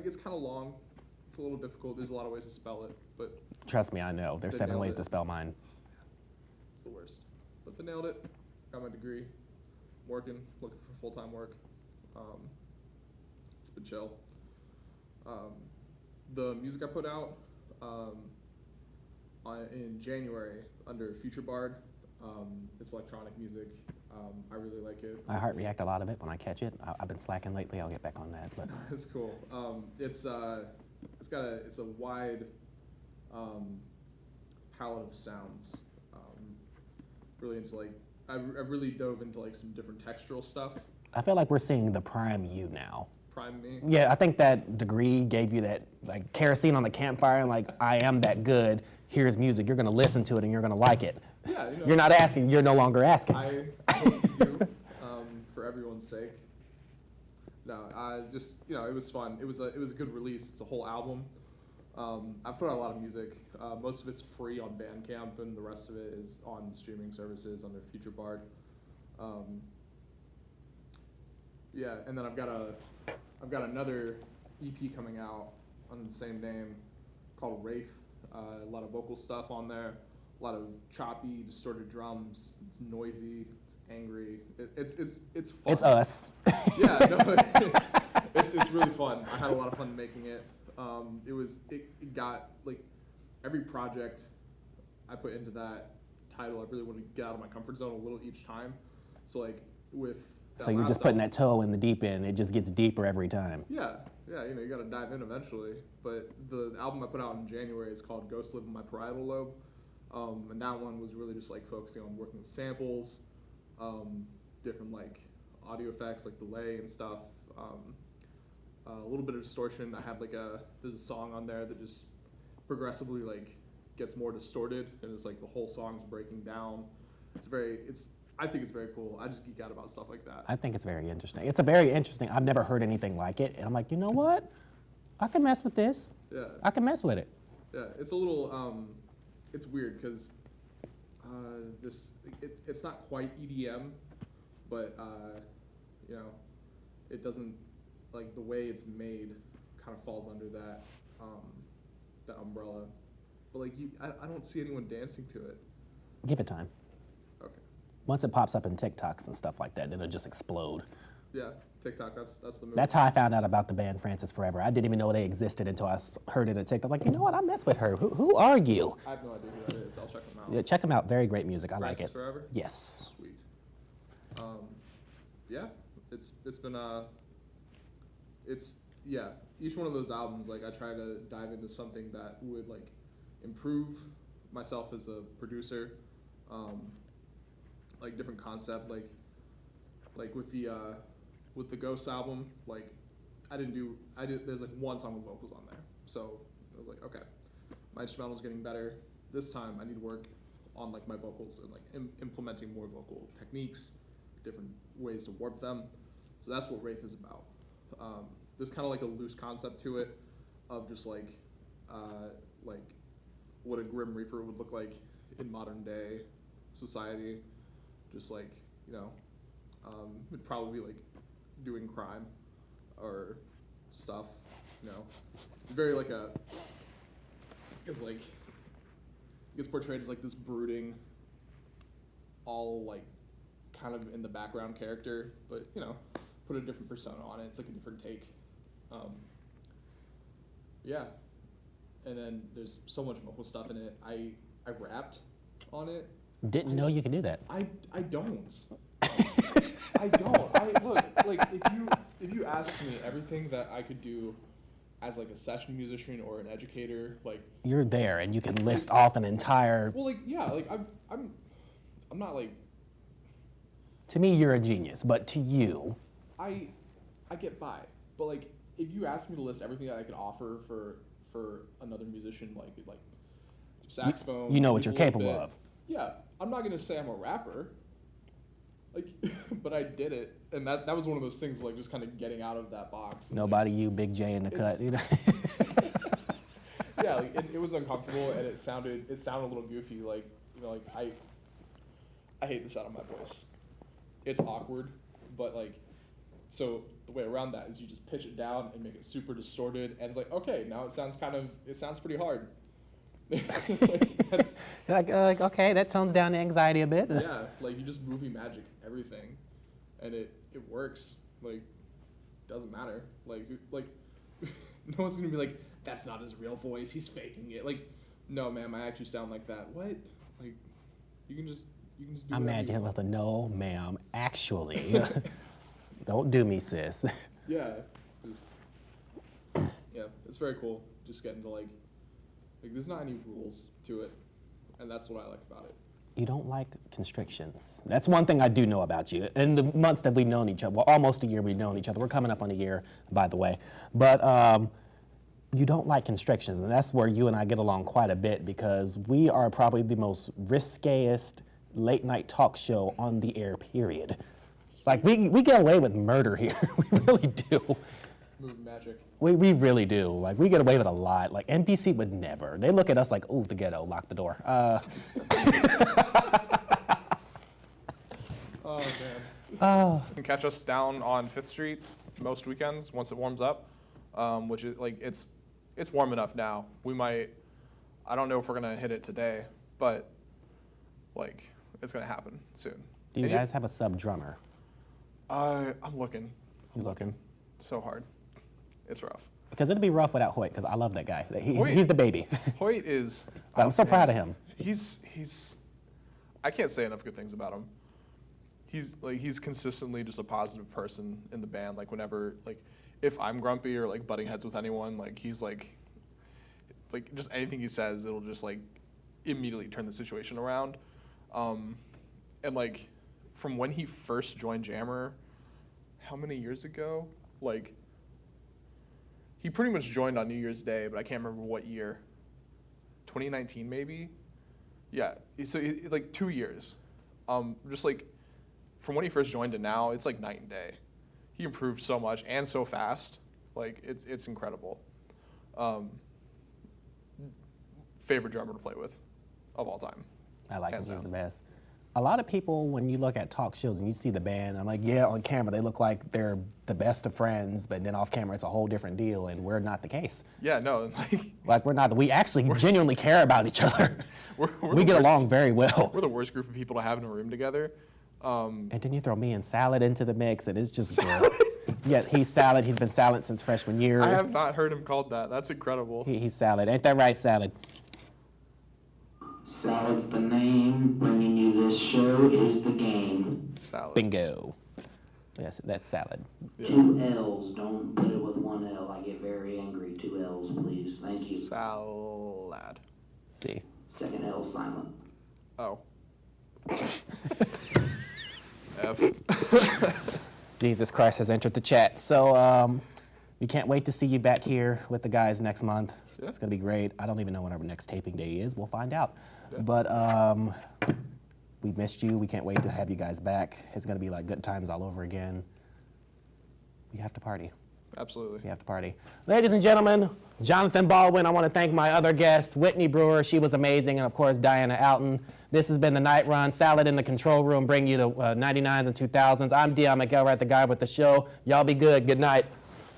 It's kind of long. It's a little difficult. There's a lot of ways to spell it, but trust me, I know. There's 7 ways to spell mine. It's the worst. But they nailed it. Got my degree. Working, looking for full-time work. It's been chill. The music I put out in January under Future Bard. It's electronic music. I really like it. I heart react a lot of it when I catch it. I've been slacking lately. I'll get back on that. But it's cool. It's a wide palette of sounds. Really into like, I really dove into like some different textural stuff. I feel like we're seeing the prime you now. Prime me. Yeah, I think that degree gave you that like kerosene on the campfire and like, I am that good. Here's music. You're gonna listen to it and you're gonna like it. Yeah, you know, You're not asking. You're no longer asking. I hope you do, for everyone's sake. No, just, you know, it was fun. It was a good release. It's a whole album. I've put out a lot of music. Most of it's free on Bandcamp, and the rest of it is on streaming services under Future Bard. Yeah, and then I've got another EP coming out under the same name called Wraith. A lot of vocal stuff on there. A lot of choppy, distorted drums. It's noisy. It's angry. It's fun. It's us. Yeah, no, it's really fun. I had a lot of fun making it. It got like every project I put into that title. I really want to get out of my comfort zone a little each time. So like with that So you're just putting that toe in the deep end. It just gets deeper every time. Yeah, you know, you got to dive in eventually. But the album I put out in January is called Ghosts Live in My Parietal Lobe. And that one was really just like focusing on working with samples, different like audio effects like delay and stuff, a little bit of distortion. I have like there's a song on there that just progressively like gets more distorted, and it's like the whole song's breaking down. I think it's very cool. I just geek out about stuff like that. I think it's very interesting. It's a very interesting, I've never heard anything like it. And I'm like, you know what? I can mess with this. Yeah. I can mess with it. Yeah, it's a little, it's weird because it's not quite EDM, but you know, it doesn't, like the way it's made kind of falls under that that umbrella. But like I don't see anyone dancing to it. Give it time. Okay. Once it pops up in TikToks and stuff like that, then it'll just explode. Yeah, TikTok, that's the move. That's how I found out about the band Francis Forever. I didn't even know they existed until I heard it at TikTok. Like, you know what? I mess with her. Who are you? I have no idea who that is. I'll check them out. Yeah, check them out. Very great music. I like Francis it. Forever? Yes. Sweet. Yeah, it's been each one of those albums, like I try to dive into something that would like improve myself as a producer, like different concept, like with the Ghost album, like there's like one song with vocals on there, so I was like, okay, my instrumental's getting better. This time I need to work on like my vocals and like implementing more vocal techniques, different ways to warp them. So that's what Wraith is about. There's kind of like a loose concept to it of just like what a Grim Reaper would look like in modern day society. Just like, you know, it'd probably be like doing crime or stuff, you know. It's very like it gets portrayed as like this brooding, all like kind of in the background character, but you know, put a different persona on it. It's like a different take. Yeah, and then there's so much vocal stuff in it. I rapped on it. Didn't know you could do that. I don't. I don't. Look, like if you ask me everything that I could do as like a session musician or an educator, like You're there and you can list off an entire. well, like yeah, like I'm not like To me, you're a genius, but to you, I get by, but like if you ask me to list everything that I could offer for another musician, like saxophone, you know what you're a little capable bit, of. Yeah, I'm not gonna say I'm a rapper, like, but I did it, and that was one of those things, like just kind of getting out of that box. And, Nobody, you, Big J in the cut. You know. Yeah, like it was uncomfortable, and it sounded a little goofy. Like, you know, like I hate the sound of my voice. It's awkward, but like, so the way around that is you just pitch it down and make it super distorted, and it's like, okay, now it sounds pretty hard. like, okay, that tones down the anxiety a bit. Yeah, like you just movie magic everything, and it works. Like, doesn't matter. Like no one's gonna be like, that's not his real voice. He's faking it. Like, no, ma'am, I actually sound like that. What? Like, you can just do. I'm mad you have to no, ma'am. Actually, don't do me, sis. Yeah, yeah, it's very cool. Just getting to like there's not any rules to it. and that's what I like about it. You don't like constrictions. That's one thing I do know about you. In the months that we've known each other, well, almost a year we've known each other. We're coming up on a year, by the way. But you don't like constrictions, and that's where you and I get along quite a bit because we are probably the most riskiest late night talk show on the air, period. Like, we get away with murder here. We really do. Movie magic. We really do. Like, we get away with a lot. Like, NBC would never. They look at us like, ooh, the ghetto, lock the door. Oh, man. Oh. You can catch us down on 5th Street most weekends once it warms up, which is, like, it's warm enough now. We might, I don't know if we're going to hit it today, but, like, it's going to happen soon. Do you guys have a sub drummer? I'm looking. You looking? So hard. It's rough. Because it'd be rough without Hoyt, because I love that guy. Hoyt- He's the baby. Hoyt is. But I'm so proud of him. He's. I can't say enough good things about him. He's consistently just a positive person in the band. Like whenever, like, if I'm grumpy or like butting heads with anyone, like he's like just anything he says, it'll just like immediately turn the situation around. And like from when he first joined Jammer, how many years ago? Like he pretty much joined on New Year's Day, but I can't remember what year. 2019 maybe? Yeah, so like 2 years. Just like from when he first joined to now, it's like night and day. He improved so much and so fast. Like it's incredible. Favorite drummer to play with of all time. I like him. Hands He's down. the best. A lot of people, when you look at talk shows and you see the band, I'm like, yeah, on camera they look like they're the best of friends, but then off camera it's a whole different deal, and we're not the case. Yeah, no, Like we're not. We actually genuinely care about each other. we're We the get worst- along very well. We're the worst group of people to have in a room together. And then you throw me and Salad into the mix, and it's just good. Yeah, he's Salad. He's been Salad since freshman year. I have not heard him called that. That's incredible. He's Salad. Ain't that right, Salad? Salad's the name. Bringing you this show is the game. Salad. Bingo. Yes, that's Salad. Yeah. 2 L's. Don't put it with 1 L. I get very angry. 2 L's, please. Thank you. Salad. See. Second L silent. Oh. F. Jesus Christ has entered the chat. So we can't wait to see you back here with the guys next month. Yeah. It's going to be great. I don't even know when our next taping day is. We'll find out. Yeah. But we missed you. We can't wait to have you guys back. It's going to be like good times all over again. We have to party. Absolutely. We have to party. Ladies and gentlemen, Jonathan Baldwin. I want to thank my other guest, Whitney Brewer. She was amazing. And of course, Diana-Outten. This has been the Night Run. Salad in the control room, bringing you the 99s and 2000s. I'm Dion McElrath, the guy with the show. Y'all be good. Good night.